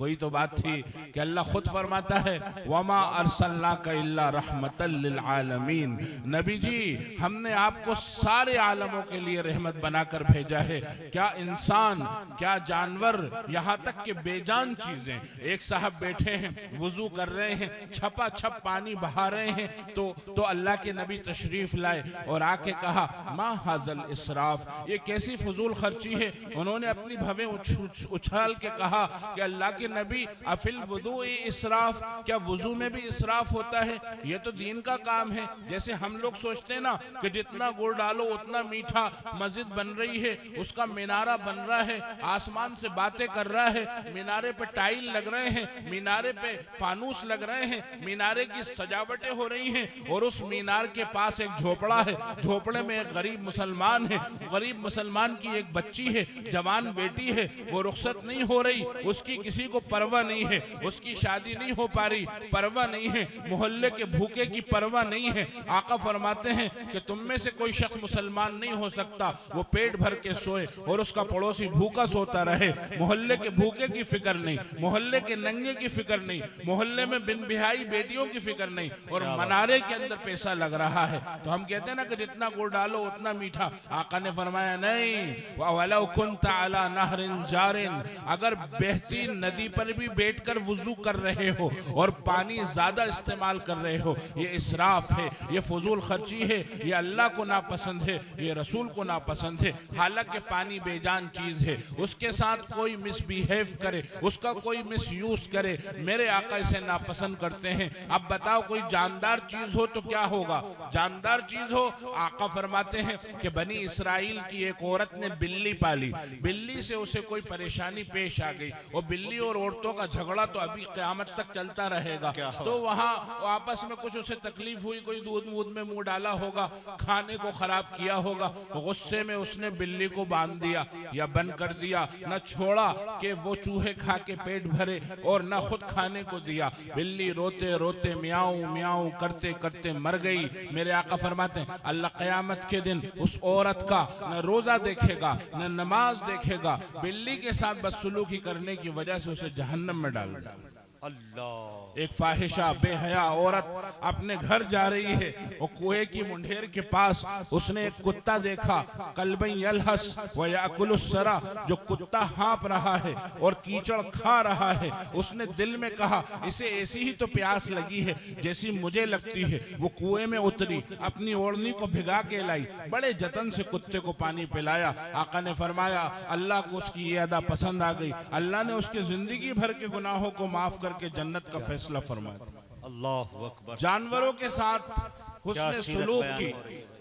कोई तो बात थी कि अल्लाह खुद फरमाता है वमा अरसलनाका इल्ला रहमतल लिल आलमीन, नबी जी हमने आपको सारे आलमों के लिए रहमत बनाकर भेजा है। क्या इंसान, क्या जानवर, यहाँ तक कि बेजान चीजें। एक साहब बैठे हैं, वुजू कर रहे हैं, छपा छप पानी बहा रहे हैं, तो अल्लाह के नबी तशरीफ लाए और आके कहा मा हाजल इसराफ, ये कैसी फजूल खर्ची है। उन्होंने अपनी भवें उछाल के कहा कि अल्लाह के नबी अफिल वुदू इसराफ, क्या वुजू में भी इसराफ होता है? ये तो दीन का काम है। जैसे हम लोग सोचते हैं ना कि जितना गुड़ डालो उतना मीठा, मस्जिद बन रही है, उसका मीनारा बन रहा है, आसमान से बातें कर रहा है, मीनारे पे टाइल लग रहे हैं, मीनारे पे फानूस लग रहे हैं, मीनारे की सजावटें हो रही हैं, और उस मीनार के पास एक झोपड़ा है, झोपड़े में एक गरीब मुसलमान है, गरीब मुसलमान की एक बच्ची है, जवान बेटी है, वो रुखसत नहीं हो रही, उसकी किसी को परवाह नहीं है, उसकी शादी नहीं हो पा रही, परवाह नहीं है, मोहल्ले के भूखे की परवाह नहीं है। आका फरमाते हैं कि तुम में से कोई शख्स मुसलमान नहीं हो सकता वो पेट भर के सोए और उसका पड़ोसी भूखा सोता रहे, मोहल्ले के भूखे की फिक्र नहीं, मोहल्ले के नंगे की फिक्र नहीं, मोहल्ले में बिन बिहाई बेटियों की फिक्र नहीं, और मनारे के अंदर पैसा लग रहा है। तो हम कहते हैं ना कि जितना गुड़ डालो उतना मीठा। आका ने फरमाया नहीं, वलौ कुन्ता अला नहरिन जारिन, अगर बहती नदी पर भी बैठकर वुजू कर रहे हो और पानी ज्यादा इस्तेमाल कर रहे हो, ये इसराफ है, ये फजूल खर्ची है, ये अल्लाह को नापसंद है, ये रसूल को नापसंद है। हालांकि पानी बेजान चीज है, उसके साथ कोई मिसबिहेव करे, उसका कोई मिसयूज करे, मेरे आका इसे नापसंद करते हैं। अब बताओ कोई जानदार चीज हो तो क्या होगा? जानदार चीज हो, आका फरमाते हैं कि बनी इसराइल की एक औरत ने बिल्ली पाली, बिल्ली से उसे कोई परेशानी पेश आ गई, और बिल्ली और औरतों का झगड़ा तो अभी क़यामत तक चलता रहेगा। तो वहाँ आपस में कुछ उसे तकलीफ हुई, कोई दूध वूध में मुंह डाला होगा, खाने को खराब किया होगा, गुस्से में उसने बिल्ली को बांध दिया या बंद कर दिया, न छोड़ा कि वो चूहे खा के पेट भरे और न खुद खाने को दिया। बिल्ली रोते रोते म्याऊं म्याऊं करते करते मर गई। मेरे आका फरमाते हैं अल्लाह क़यामत के दिन उस औरत का न रोजा देखेगा न नमाज देखेगा, बिल्ली के साथ बदसलूकी करने की वजह से उसे जहन्नम में डाल देगा। अल्लाह। एक फाहिशा बेहया औरत अपने घर जा रही है और कुएं की मुंडेर के पास उसने एक कुत्ता देखा, कल्बन यलहस व याकुलुस्सरा, जो कुत्ता हाँप रहा है और कीचड़ खा रहा है। उसने दिल में कहा इसे ऐसी ही तो प्यास लगी है जैसी मुझे लगती है। वो कुएं में उतरी, अपनी ओढ़नी को भिगा के लाई, बड़े जतन से कुत्ते को पानी पिलाया। आका ने फरमाया अल्लाह को उसकी ये अदा पसंद आ गई, अल्लाह ने उसके जिंदगी भर के गुनाहों को माफ करके जन्नत का फैसला फरमाया। अल्लाहु अकबर। जानवरों के साथ हुस्न सुलूक की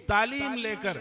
तालीम लेकर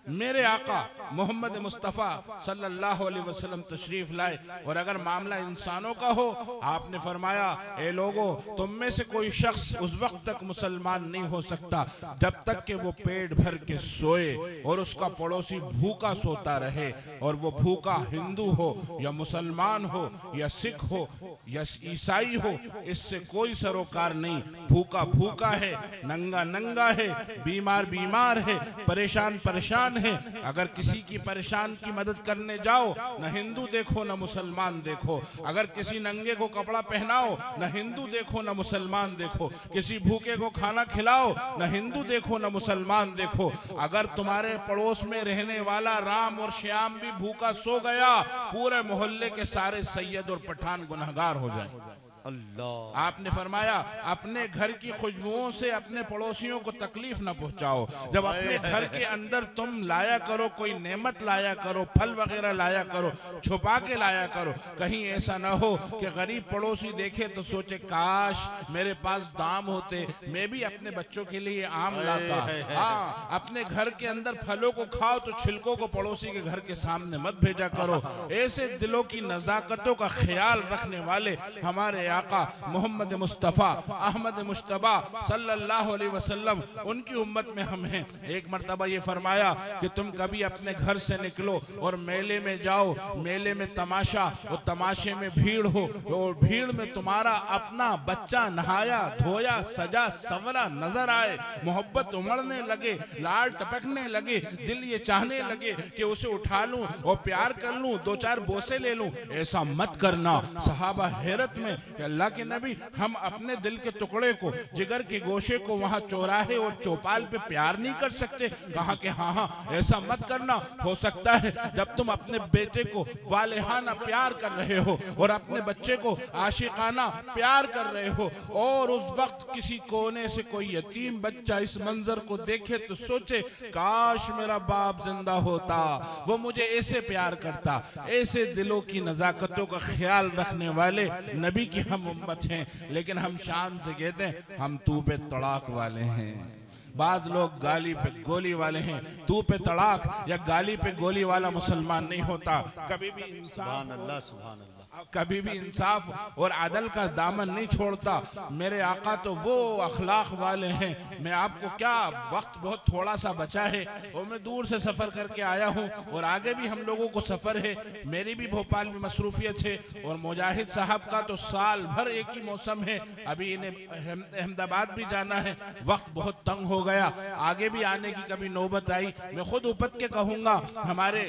मेरे आका मोहम्मद मुस्तफ़ा सल्लल्लाहु अलैहि वसल्लम तशरीफ लाए। और अगर मामला इंसानों का हो, आपने फरमाया ए लोगों, तुम में से कोई शख्स उस वक्त तक मुसलमान नहीं हो सकता जब तक कि वो पेट भर के सोए और उसका पड़ोसी भूखा सोता रहे, और वो भूखा हिंदू हो या मुसलमान हो या सिख हो या ईसाई हो, इससे कोई सरोकार नहीं। भूखा भूखा है, नंगा नंगा है, बीमार बीमार है, परेशान परेशान है। अगर किसी की परेशान की मदद करने जाओ, न हिंदू देखो न मुसलमान देखो। अगर किसी नंगे को कपड़ा पहनाओ, न हिंदू देखो न मुसलमान देखो। किसी भूखे को खाना खिलाओ, न हिंदू देखो न मुसलमान देखो। अगर तुम्हारे पड़ोस में रहने वाला राम और श्याम भी भूखा सो गया, पूरे मोहल्ले के सारे सैयद और पठान गुनहगार हो जाए। अल्लाह। आपने फरमाया अपने घर की खुशबुओं से अपने पड़ोसियों को तकलीफ न पहुंचाओ। जब अपने घर के अंदर तुम लाया करो, कोई नेमत लाया करो, फल वगैरह लाया करो, छुपा के लाया करो। कहीं ऐसा ना हो कि गरीब पड़ोसी देखे तो सोचे काश मेरे पास दाम होते, मैं भी अपने बच्चों के लिए आम लाता। हाँ, अपने घर के अंदर फलों को खाओ तो छिलकों को पड़ोसी के घर के सामने मत भेजा करो। ऐसे दिलों की नजाकतों का ख्याल रखने वाले हमारे आका मोहम्मद मुस्तफ़ा अहमद मुश्तबा सल्लल्लाहु अलैहि वसल्लम उनकी उम्मत में हम हैं। एक मर्तबा ये फरमाया कि तुम कभी अपने घर से निकलो और मेले में जाओ, मेले में तमाशा, और तमाशे में भीड़ हो, और भीड़ में तुम्हारा अपना बच्चा नहाया धोया सजा संवरा नजर आए, मोहब्बत उमड़ने लगे, लाल टपकने लगे, दिल ये चाहने लगे कि उसे उठा लूं और प्यार कर लूं, दो चार बोसे ले लूं। ऐसा मत करना। सहाबा हैरत में कि अल्लाह के नबी, हम अपने दिल के टुकड़े को, जिगर के गोशे को वहां चौराहे और चौपाल पे प्यार नहीं कर सकते? कहा कि हाँ हाँ, ऐसा मत करना। हो सकता है जब तुम अपने बेटे को वालेहाना प्यार कर रहे हो और अपने बच्चे को आशिकाना प्यार कर रहे हो, और उस वक्त किसी कोने से कोई यतीम बच्चा इस मंजर को देखे तो सोचे काश मेरा बाप जिंदा होता, वो मुझे ऐसे प्यार करता। ऐसे दिलों की नजाकतों का ख्याल रखने वाले नबी की हम उम्मत हैं। लेकिन हम शान से कहते हैं हम तू पे तड़ाक वाले हैं। बाज लोग गाली पे गोली वाले हैं। तू पे तड़ाक या गाली पे गोली वाला मुसलमान नहीं होता। कभी भी सुभान अल्लाह, सुभान अल्लाह। कभी भी इंसाफ और अदल का दामन नहीं छोड़ता। मेरे आका तो वो अखलाक वाले हैं। मैं आपको क्या, वक्त बहुत थोड़ा सा बचा है और मैं दूर से सफ़र करके आया हूँ और आगे भी हम लोगों को सफ़र है। मेरी भी भोपाल में मसरूफियत है और मुजाहिद साहब का तो साल भर एक ही मौसम है। अभी इन्हें अहमदाबाद भी जाना है, वक्त बहुत तंग हो गया, आगे भी आने की कभी नौबत आई। मैं खुद उपत के कहूँगा हमारे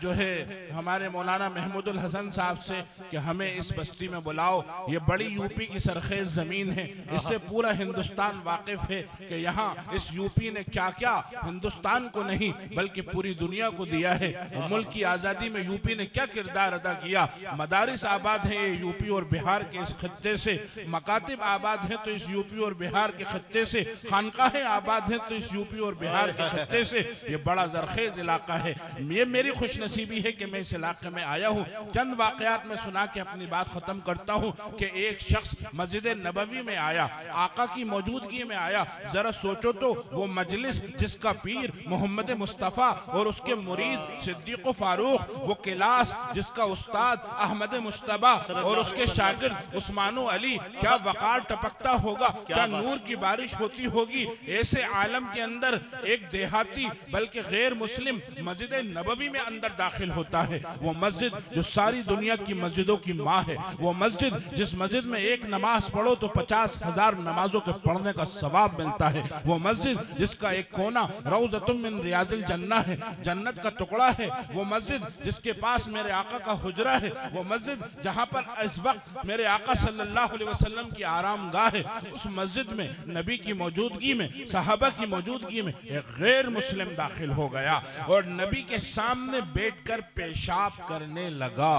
जो है हमारे मौलाना महमूदुल हसन साहब से कि हमें इस बस्ती में बुलाओ। ये बड़ी यूपी की सरखेज जमीन है, इससे पूरा हिंदुस्तान वाकिफ है कि यहाँ इस यूपी ने क्या क्या हिंदुस्तान को नहीं बल्कि पूरी दुनिया को दिया है। मुल्क की आज़ादी में यूपी ने क्या किरदार अदा किया। मदारिस आबाद है ये यूपी और बिहार के इस खत्ते से, मकातिब आबाद है तो इस यूपी और बिहार के खत्ते से, खानकाहें आबाद है तो इस यूपी और बिहार के खत्ते से। ये बड़ा जरखेज इलाका है। ये मेरी खुशनसीबी है कि मैं इस इलाके में आया हूँ। चंद वाकयात में सुना के अपनी बात खत्म करता हूँ कि एक शख्स मस्जिद नबवी में आया, आका की मौजूदगी में आया। जरा सोचो तो, वो मजलिस जिसका पीर मोहम्मद मुस्तफ़ा और उसके मुरीद सिद्दीक़ फारूक, वो क्लास जिसका उस्ताद अहमद मुश्तबा और उसके शागिर्द उस्मानो अली, क्या वक़ार टपकता होगा, क्या नूर की बारिश होती होगी। ऐसे आलम के अंदर एक देहाती बल्कि गैर मुस्लिम मस्जिद नबवी में अंदर दाखिल होता है। वो मस्जिद जो सारी दुनिया की मस्जिदों की माँ है, वो मस्जिद जिस मस्जिद में एक नमाज पढ़ो तो 50,000 नमाजों के पढ़ने का सवाब मिलता है। वो मस्जिद जिसका एक कोना रौज़तुम मिन रियाज़िल जन्नह है, जन्नत का टुकड़ा है। वो मस्जिद जिसके पास मेरे आका का हुजरा है। वो मस्जिद जहाँ पर इस वक्त मेरे आका सल्लल्लाहु अलैहि वसल्लम की आरामगाह है। उस मस्जिद में नबी की मौजूदगी में, सहाबा की मौजूदगी में एक गैर मुस्लिम दाखिल हो गया और नबी के सामने बैठकर पेशाब करने लगा।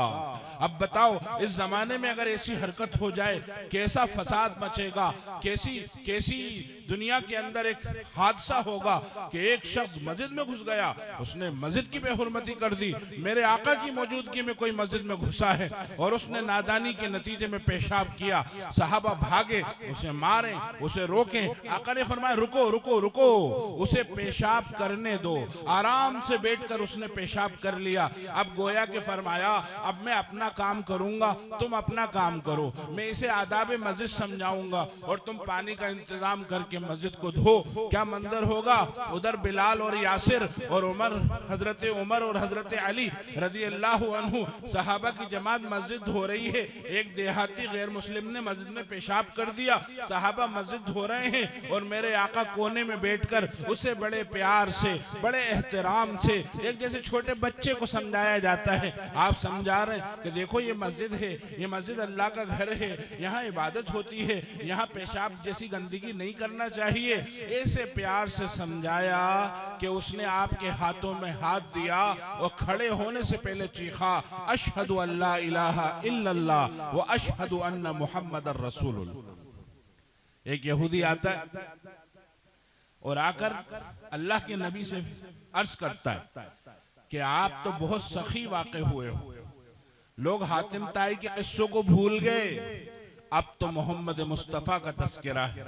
अब बताओ, इस जमाने में अगर ऐसी हरकत हो जाए कैसा फसाद मचेगा, कैसी दुनिया के अंदर एक हादसा होगा कि एक शख्स मस्जिद में घुस गया, उसने मस्जिद की बेहुरमती कर दी। मेरे आका की मौजूदगी में कोई मस्जिद में घुसा है और उसने नादानी के नतीजे में पेशाब किया। सहाबा भागे, उसे मारे, उसे रोके। आका ने फरमाया रुको रुको रुको, उसे पेशाब करने दो। आराम से बैठकर उसने पेशाब कर लिया। अब गोया के फरमाया अब मैं अपना काम करूंगा, तुम अपना काम करो। मैं इसे आदाब मस्जिद समझाऊंगा और तुम पानी का इंतजाम करके मस्जिद को धो। क्या मंजर होगा, उधर बिलाल और यासिर और उमर, हजरत उमर और हजरत अली रजी अल्लाह अन्हु सहाबा की जमात मस्जिद धो रही है। एक देहाती गैर मुस्लिम ने मस्जिद में पेशाब कर दिया। सहाबा मस्जिद धो रहे हैं और मेरे आका कोने में बैठकर उसे बड़े प्यार से, बड़े एहतराम से, एक जैसे छोटे बच्चे को समझाया जाता है। आप समझा रहे हैं कि देखो ये मस्जिद है, ये मस्जिद अल्लाह का घर है, यहाँ इबादत होती है, यहाँ पेशाब जैसी गंदगी नहीं करना चाहिए। ऐसे प्यार से समझाया कि उसने आपके हाथों में हाथ दिया और खड़े होने से पहले चीखा अशहदु अल्ला इलाहा इल्लल्लाह व अशहदु अन्ना मुहम्मदर रसूलुल्लाह। एक यहूदी आता है और आकर अल्लाह के नबी से अर्ज करता है कि आप तो बहुत सखी वाक़े हुए हो, लोग हातिम ताई के किस्सों को भूल गए, अब तो मोहम्मद मुस्तफ़ा का तस्करा है।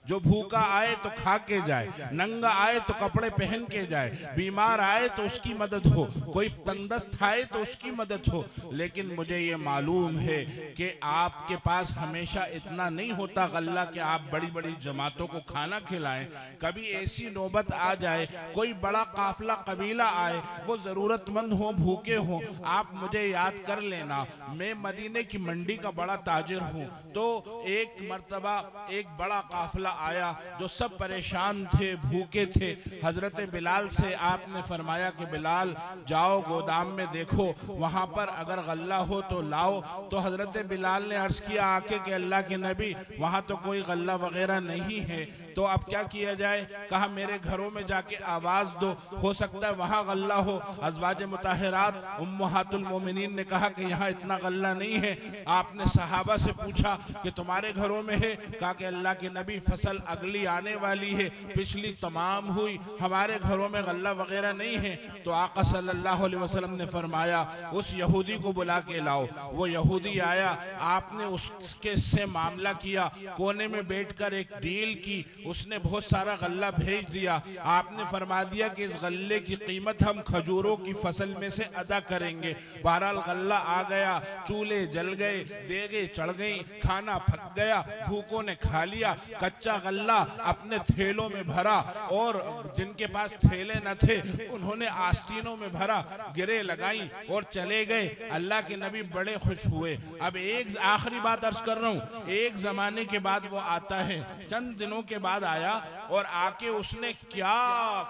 जो भूखा आए तो खा के जाए, नंगा आए तो कपड़े पहन के जाए, बीमार आए तो उसकी मदद हो, कोई तंदुरुस्त आए तो उसकी मदद हो। लेकिन मुझे ये मालूम है कि आपके पास हमेशा इतना नहीं होता गल्ला कि आप बड़ी बड़ी जमातों को खाना खिलाएं। कभी ऐसी नौबत आ जाए, कोई बड़ा काफिला कबीला आए, वो ज़रूरतमंद हो, भूखे हो, आप मुझे याद कर लेना। मैं मदीने की मंडी का बड़ा ताजिर हूँ। तो एक मर्तबा एक बड़ा काफिला आया जो सब परेशान थे, भूखे थे। हजरत बिलाल से आपने फरमाया कि बिलाल जाओ गोदाम में देखो, वहाँ पर अगर गल्ला हो तो लाओ। तो हजरत बिलाल ने अर्ज किया आके कि अल्लाह के नबी वहाँ तो कोई गल्ला वगैरह नहीं है, तो अब क्या किया जाए? कहा मेरे घरों में जाके आवाज़ दो, हो सकता है वहाँ गल्ला हो। अज़वाज मुताहिरात उम्महातुल मोमिनीन ने कहा कि यहाँ इतना गल्ला नहीं है। आपने सहाबा से पूछा कि तुम्हारे घरों में है? कहा कि अल्लाह के नबी फसल अगली आने वाली है, पिछली तमाम हुई, हमारे घरों में गल्ला वगैरह नहीं है। तो आका सल्लल्लाहु अलैहि वसल्लम ने फरमाया उस यहूदी को बुला के लाओ। वो यहूदी आया, आपने उसके से मामला किया, कोने में बैठकर एक डील की, उसने बहुत सारा गल्ला भेज दिया। आपने फरमा दिया कि इस गल्ले की कीमत हम खजूरों की फसल में से अदा करेंगे। बहरहाल गल्ला आ गया, चूल्हे जल गए, देगे चढ़ गई, खाना पक गया, भूखों ने खा लिया। कच्चा गल्ला अपने थैलों में भरा और जिनके पास थैले न थे उन्होंने आस्तीनों में भरा, गिरे लगाई और चले गए। अल्लाह के नबी बड़े खुश हुए। अब एक आखिरी बात अर्ज कर रहा हूँ, एक जमाने के बाद वो आता है, चंद दिनों के बाद आया और आके उसने क्या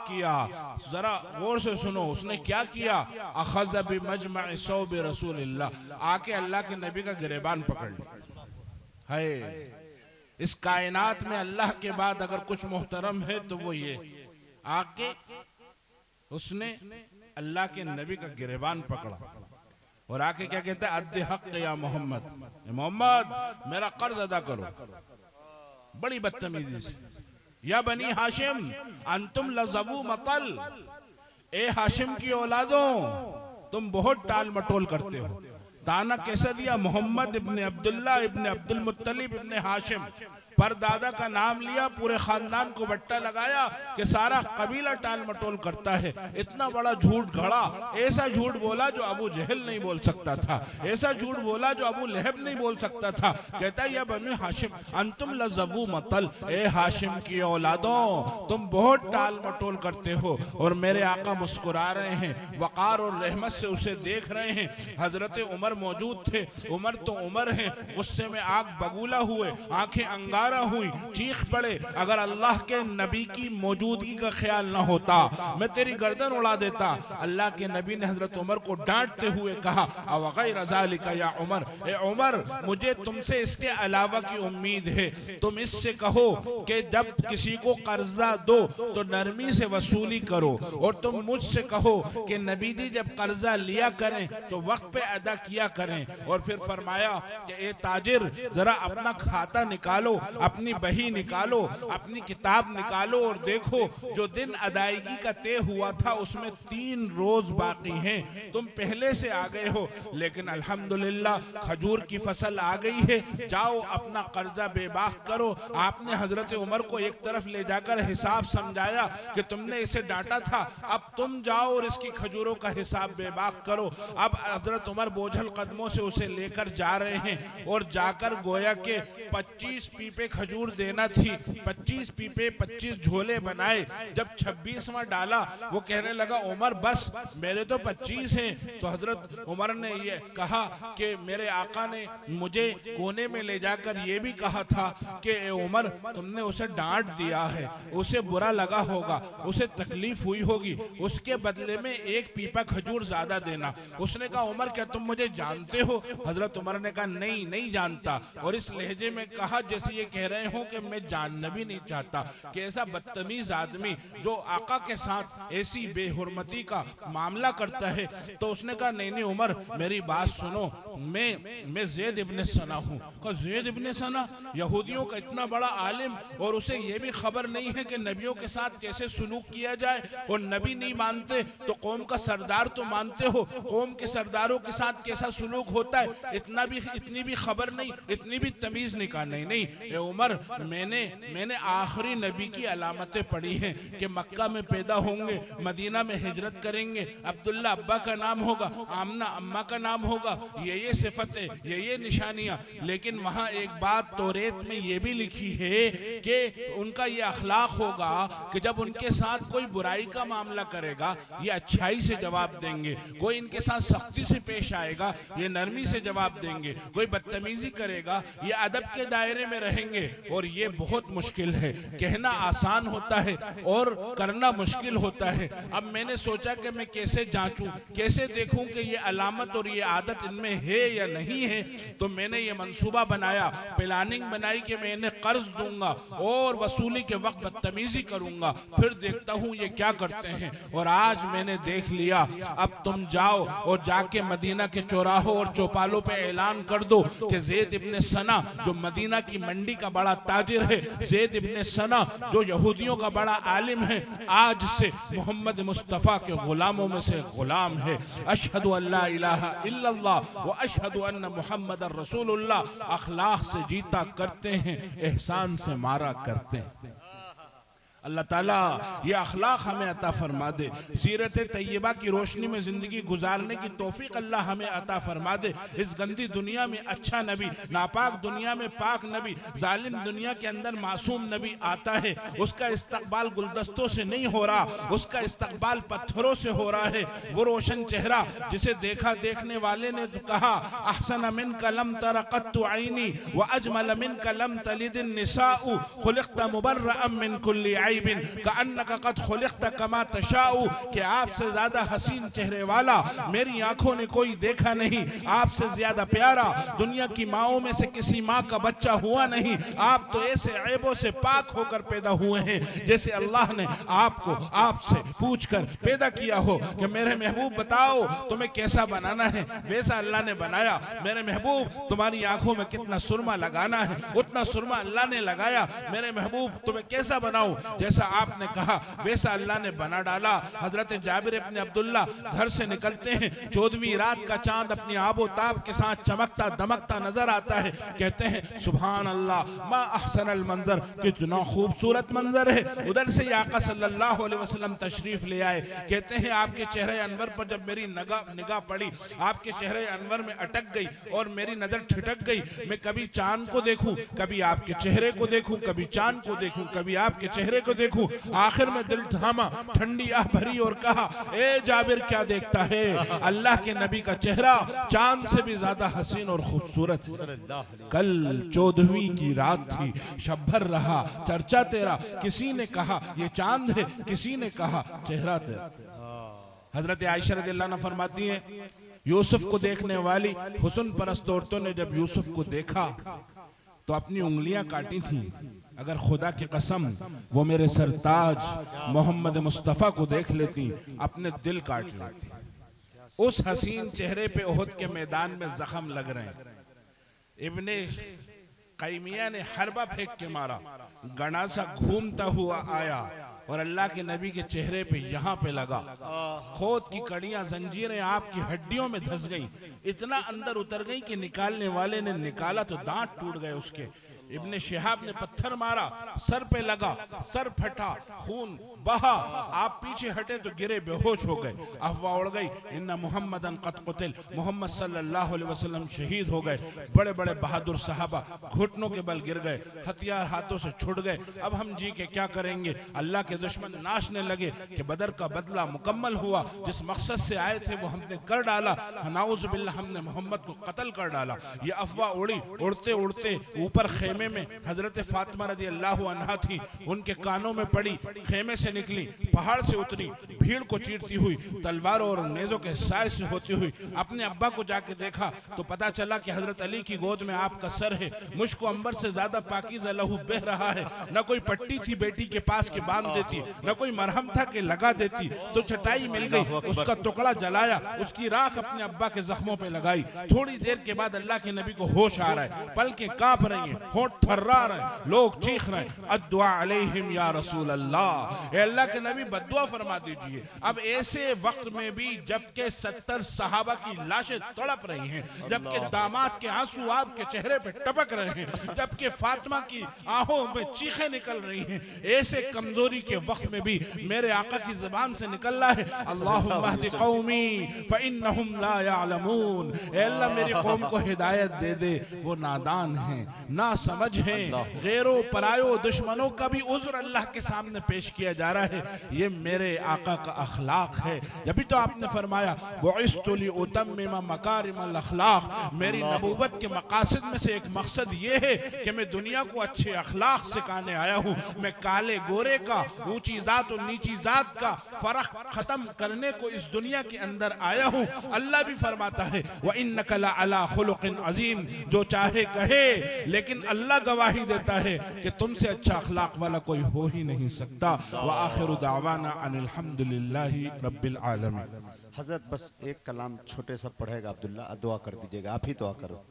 किया, जरा गौर से सुनो, उसने क्या किया? अखज़ बिमजमअ सौब रसूलिल्लाह, आके अल्लाह के नबी का गिरेबान पकड़ लिया। है इस कायनात में अल्लाह के बाद अगर कुछ मोहतरम है तो वो ये, आके उसने अल्लाह के नबी का गिरेबान पकड़ा और आके क्या कहता है? अद्दे हक़ या मोहम्मद, मोहम्मद मेरा कर्ज अदा करो। बड़ी बदतमीजी से, या बनी हाशिम अंतुम लज़बू मतल, ए हाशिम की औलादों तुम बहुत टाल मटोल करते हो। दाना कैसे दिया? मोहम्मद इब्ने अब्दुल्ला इब्ने अब्दुल मुत्तलिब इब्ने हाशिम, पर दादा का नाम लिया, पूरे खानदान को बट्टा लगाया कि सारा कबीला टाल मटोल करता है। इतना बड़ा झूठ घड़ा, ऐसा झूठ बोला जो अबू जहल नहीं बोल सकता था, ऐसा झूठ बोला जो अबू लहब नहीं बोल सकता था। कहता है या बनी हाशिम अंतुम लज़बू मतल, ए हाशिम की औलादों तुम बहुत टाल मटोल करते हो। और मेरे आका मुस्कुरा रहे हैं, वक़ार और रहमत से उसे देख रहे हैं। हजरत उमर मौजूद थे, उमर तो उमर है, गुस्से में आग बगूला हुए, आंखें अंगारा हुई, चीख पड़े, अगर अल्लाह के नबी की मौजूदगी का ख्याल ना होता मैं तेरी गर्दन उड़ा देता। अल्लाह के नबी ने हजरत उमर को डांटते हुए कहा अव गैर ज़ालिका या उमर, ए उमर मुझे तुमसे इसके अलावा की उम्मीद है। तुम इससे कहो कि जब किसी को कर्जा दो तो नरमी से वसूली करो, और तुम मुझसे कहो कि नबी जी जब कर्जा लिया करें तो वक्त पे अदा किया करें। और फिर फरमाया कि ए ताजिर जरा अपना खाता निकालो, अपनी बही निकालो, अपनी किताब निकालो और देखो जो दिन अदायगी का तय हुआ था उसमें 3 रोज बाकी हैं। तुम पहले से आ गए हो, लेकिन अल्हम्दुलिल्लाह खजूर की फसल आ गई है, जाओ अपना कर्जा बेबाक करो। आपने हजरत उमर को एक तरफ ले जाकर हिसाब समझाया कि तुमने इसे डांटा था, अब तुम जाओ और इसकी खजूरों का हिसाब बेबाक करो। अब हजरत उमर बोझल कदमों से उसे लेकर जा रहे हैं और जाकर गोया के 25 पीपे खजूर देना थी, 25 पीपे 25 झोले बनाए। जब 26वां डाला वो कहने लगा उमर बस मेरे तो 25 हैं। तो हजरत उमर ने ये कहा कि मेरे आका ने मुझे कोने में ले जाकर ये भी कहा था कि ए उमर तुमने उसे डांट दिया है, उसे बुरा लगा होगा, उसे तकलीफ हुई होगी, उसके बदले में 1 पीपा खजूर ज्यादा देना। उसने कहा उमर क्या तुम मुझे जानते हो? हजरत उमर ने कहा नहीं नहीं जानता, और इस लहजे में कहा जैसे ये कह रहे हो कि मैं जानना भी नहीं चाहता कि ऐसा बदतमीज आदमी जो आका के साथ ऐसी बेहुरमती का मामला करता है। तो उसने कहा नहीं नहीं उमर मेरी बात सुनो, मैं ज़ैद इब्ने सना हूँ। कहा ज़ैद इब्ने सना, यहूदियों का इतना बड़ा आलिम, और उसे ये भी खबर नहीं है कि नबियों के साथ कैसे सुलूक किया जाए, और नबी नहीं मानते तो कौम का सरदार तो मानते हो, कौम के सरदारों के साथ कैसा सुलूक होता है, इतनी भी खबर नहीं, इतनी भी तमीज़ नहीं। कहा नहीं ए उमर, मैंने आखिरी नबी की अलामतें पढ़ी हैं कि मक्का में पैदा होंगे, मदीना में हिजरत करेंगे, अब्दुल्ला अब्बा का नाम होगा, आमना अम्मा का नाम होगा, ये सिफतें, ये निशानियां। लेकिन वहाँ एक बात तौरेत में ये भी लिखी है कि उनका ये अखलाक होगा कि जब उनके साथ कोई बुराई का मामला करेगा ये अच्छाई से जवाब देंगे, कोई इनके साथ सख्ती से पेश आएगा ये नरमी से जवाब देंगे, कोई बदतमीजी करेगा ये अदब के दायरे में रहेंगे। और ये बहुत मुश्किल है, कहना आसान होता है और करना मुश्किल होता है। अब मैंने सोचा कि मैं कैसे जांचूं, कैसे देखूं कि ये अलामत और ये आदत इनमें है या नहीं है। तो मैंने ये मंसूबा बनाया, प्लानिंग बनाई कि मैं इन्हें कर्ज दूंगा और वसूली के वक्त बदतमीजी करूंगा, फिर देखता हूं ये क्या करते हैं। और आज मैंने देख लिया। अब तुम जाओ और जाके मदीना के चौराहों और चौपालों पे ऐलान कर दो कि ज़ैद इब्ने सना जो मदीना की मंडी का बड़ा ताजिर है, ज़ैद इब्ने सना जो यहूदियों का बड़ा आलिम है, आज से मोहम्मद मुस्तफ़ा के गुलामों में से गुलाम है। अशहदु अल्ला इलाहा इल्लल्लाह व अशहदु अन्न मुहम्मदर रसूलुल्लाह। अखलाक से जीता करते हैं, एहसान से मारा करते हैं। अल्लाह ताला ये अखलाक हमें अता फरमा दे, सीरत तैयबा की रोशनी में ज़िंदगी गुजारने की तौफीक अल्लाह हमें अता फरमा दे। इस गंदी दुनिया में अच्छा नबी, नापाक दुनिया में पाक नबी, जालिम दुनिया के अंदर मासूम नबी आता है, उसका इस्तकबाल गुलदस्तों से नहीं हो रहा, उसका इस्तकबाल पत्थरों से हो रहा है। वो रोशन चेहरा जिसे देखा देखने वाले ने तो कहा अहसन मिन कलम तरक़त्तु ऐनी व अजमल मिन कलम तलिदिन निसाउ खुलिक़्त मुबर्रअम मिन कुल्ली कमा तशाउ, कि आपसे ज्यादा हसीन चेहरे वाला मेरी आंखों ने कोई देखा नहीं, आपसे ज्यादा प्यारा दुनिया की माओं में से किसी माँ का बच्चा हुआ नहीं। आप तो ऐसे ऐबों से पाक होकर पैदा हुए हैं जैसे अल्लाह ने आपको आपसे पूछकर पैदा किया हो कि मेरे महबूब बताओ तुम्हें कैसा बनाना है, वैसा अल्लाह ने बनाया। मेरे महबूब तुम्हारी आंखों में कितना सुरमा लगाना है, उतना सुरमा अल्लाह ने लगाया। मेरे महबूब तुम्हें कैसा बनाऊं, जैसा आपने कहा वैसा अल्लाह ने बना डाला। हजरत जाबिर इब्ने अब्दुल्ला घर से निकलते हैं, 14वीं रात का चांद अपनी आबो ताब के साथ चमकता दमकता नजर आता है। कहते हैं सुभान अल्लाह मा अहसनल मंजर, कितना खूबसूरत मंजर है। उधर से आका सल्लल्लाहु अलैहि वसल्लम तशरीफ ले आए। कहते हैं आपके चेहरे अनवर पर जब मेरी निगाह पड़ी, आपके चेहरे अनवर में अटक गई और मेरी नजर ठिठक गई। मैं कभी चांद को देखूं, कभी आपके चेहरे को देखूं, कभी चांद को देखूं, कभी आपके चेहरे को देखूं। आखिर में दिल थामा, ठंडी आह भरी और कहा ए जाबिर क्या देखता है, अल्लाह के नबी का चेहरा चांद से भी ज्यादा हसीन और खूबसूरत है। कल 14वीं की रात थी, शब भर रहा चर्चा तेरा, किसी ने कहा ये चांद है, किसी ने कहा चेहरा तेरा। हजरत आयशा रज़ियल्लाहु अन्हा फरमाती हैं यूसुफ को देखने वाली हुस्न परस्त औरतों ने जब यूसुफ को देखा तो अपनी उंगलियां काटी थी। अगर खुदा की कसम वो मेरे सरताज मोहम्मद मुस्तफ़ा को देख लेती, अपने दिल काट लेती। उस हसीन चेहरे पे ओहद के मैदान में जख्म लग रहे हैं। इब्ने कैमिया ने हरबा फेंक के मारा, गणासा घूमता हुआ आया और अल्लाह के नबी के चेहरे पे यहाँ पे लगा। खोद की कड़ियां जंजीरें आपकी हड्डियों में धंस गई, इतना अंदर उतर गई कि निकालने वाले ने निकाला तो दांत टूट गए उसके। इब्ने शिहाब ने पत्थर मारा, सर पे लगा, सर फटा, खून बहा, आप पीछे हटे तो गिरे, बेहोश हो गए। अफवाह उड़ गई इन्ना मुहम्मदन क़द क़ुतिल, मोहम्मद सल्लल्लाहु अलैहि वसल्लम शहीद हो गए। बड़े बड़े बहादुर सहाबा घुटनों के बल गिर गए, हथियार हाथों से छूट गए। अब हम जी के क्या करेंगे। अल्लाह के दुश्मन नाचने लगे कि बदर का बदला मुकम्मल हुआ, जिस मकसद से आए थे वो हमने कर डाला, नाउज़ु बिल्लाह हमने मोहम्मद को कत्ल कर डाला। ये अफवाह उड़ी, उड़ते उड़ते ऊपर खेमे में हजरत फातिमा रज़ी अल्लाहु अन्हा थी, उनके कानों में पड़ी, खेमे से निकली, पहाड़ से उतरी, भीड़ को चीरती हुई, तलवारों और नेज़ों के साय से होती हुई अपने अब्बा को जाके देखा तो पता चला कि हजरत अली की गोद में आपका सर है। मुझको अंबर से ज्यादा पाकीज़ा लहू बह रहा है। न कोई पट्टी थी बेटी के पास के बांध देती, न कोई मरहम था कि लगा देती, तो चटाई मिल गई, उसका टुकड़ा जलाया, उसकी राख अपने अब्बा के जख्मों पे लगाई। थोड़ी देर के बाद अल्लाह के नबी को होश आ रहा है, पलकें कांप रही हैं, होंठ थर्रा रहे हैं, लोग चीख रहे हैं, अद्दुआ अलैहिम या रसूल अल्लाह, ए अल्लाह के नबी बद्दुआ फरमा दीजिए। अब ऐसे वक्त में भी जबकि 70 सहाबा की लाशें तड़प रही हैं, जबकि दामाद के आंसू आपके चेहरे पे टपक रहे हैं, जबकि फातिमा की आंखों में चीखें निकल रही हैं, ऐसे कमजोरी के वक्त में भी मेरे आका की जुबान से निकल रहा है, अल्लाहुम्मा हदी कौमी फइन्नहुम ला यअलमून, ए अल्लाह मेरी कौम को हिदायत दे दे, वो नादान हैं, ना समझ हैं। गैरों परायों दुश्मनों का भी उज़्र अल्लाह के सामने पेश किया जा रहा है। ये मेरे आका का अखलाक है। जब भी तो आपने फरमाया बुइस्तु लिउतम्मिम मकारिमल अखलाक, मेरी नबूवत के मकासद में से एक मकसद ये है कि मैं दुनिया को अच्छे अखलाक सिखाने आया हूँ। मैं काले गोरे का, ऊंची जात और नीची जात का फर्क खत्म करने को इस दुनिया के अंदर आया हूँ। अल्लाह भी फरमाता है व इन्नका लअला खुलुकिन अज़ीम, जो चाहे कहे, लेकिन अल्लाह गवाही देता है कि तुमसे अच्छा अखलाक वाला कोई हो ही नहीं सकता। व आखिरु दावाना अनिल हम्दुलिल्लाहि रब्बिल आलमीन। हजरत बस एक कलाम छोटे सा पढ़ेगा अब्दुल्ला, दुआ कर दीजिएगा, आप ही दुआ करो।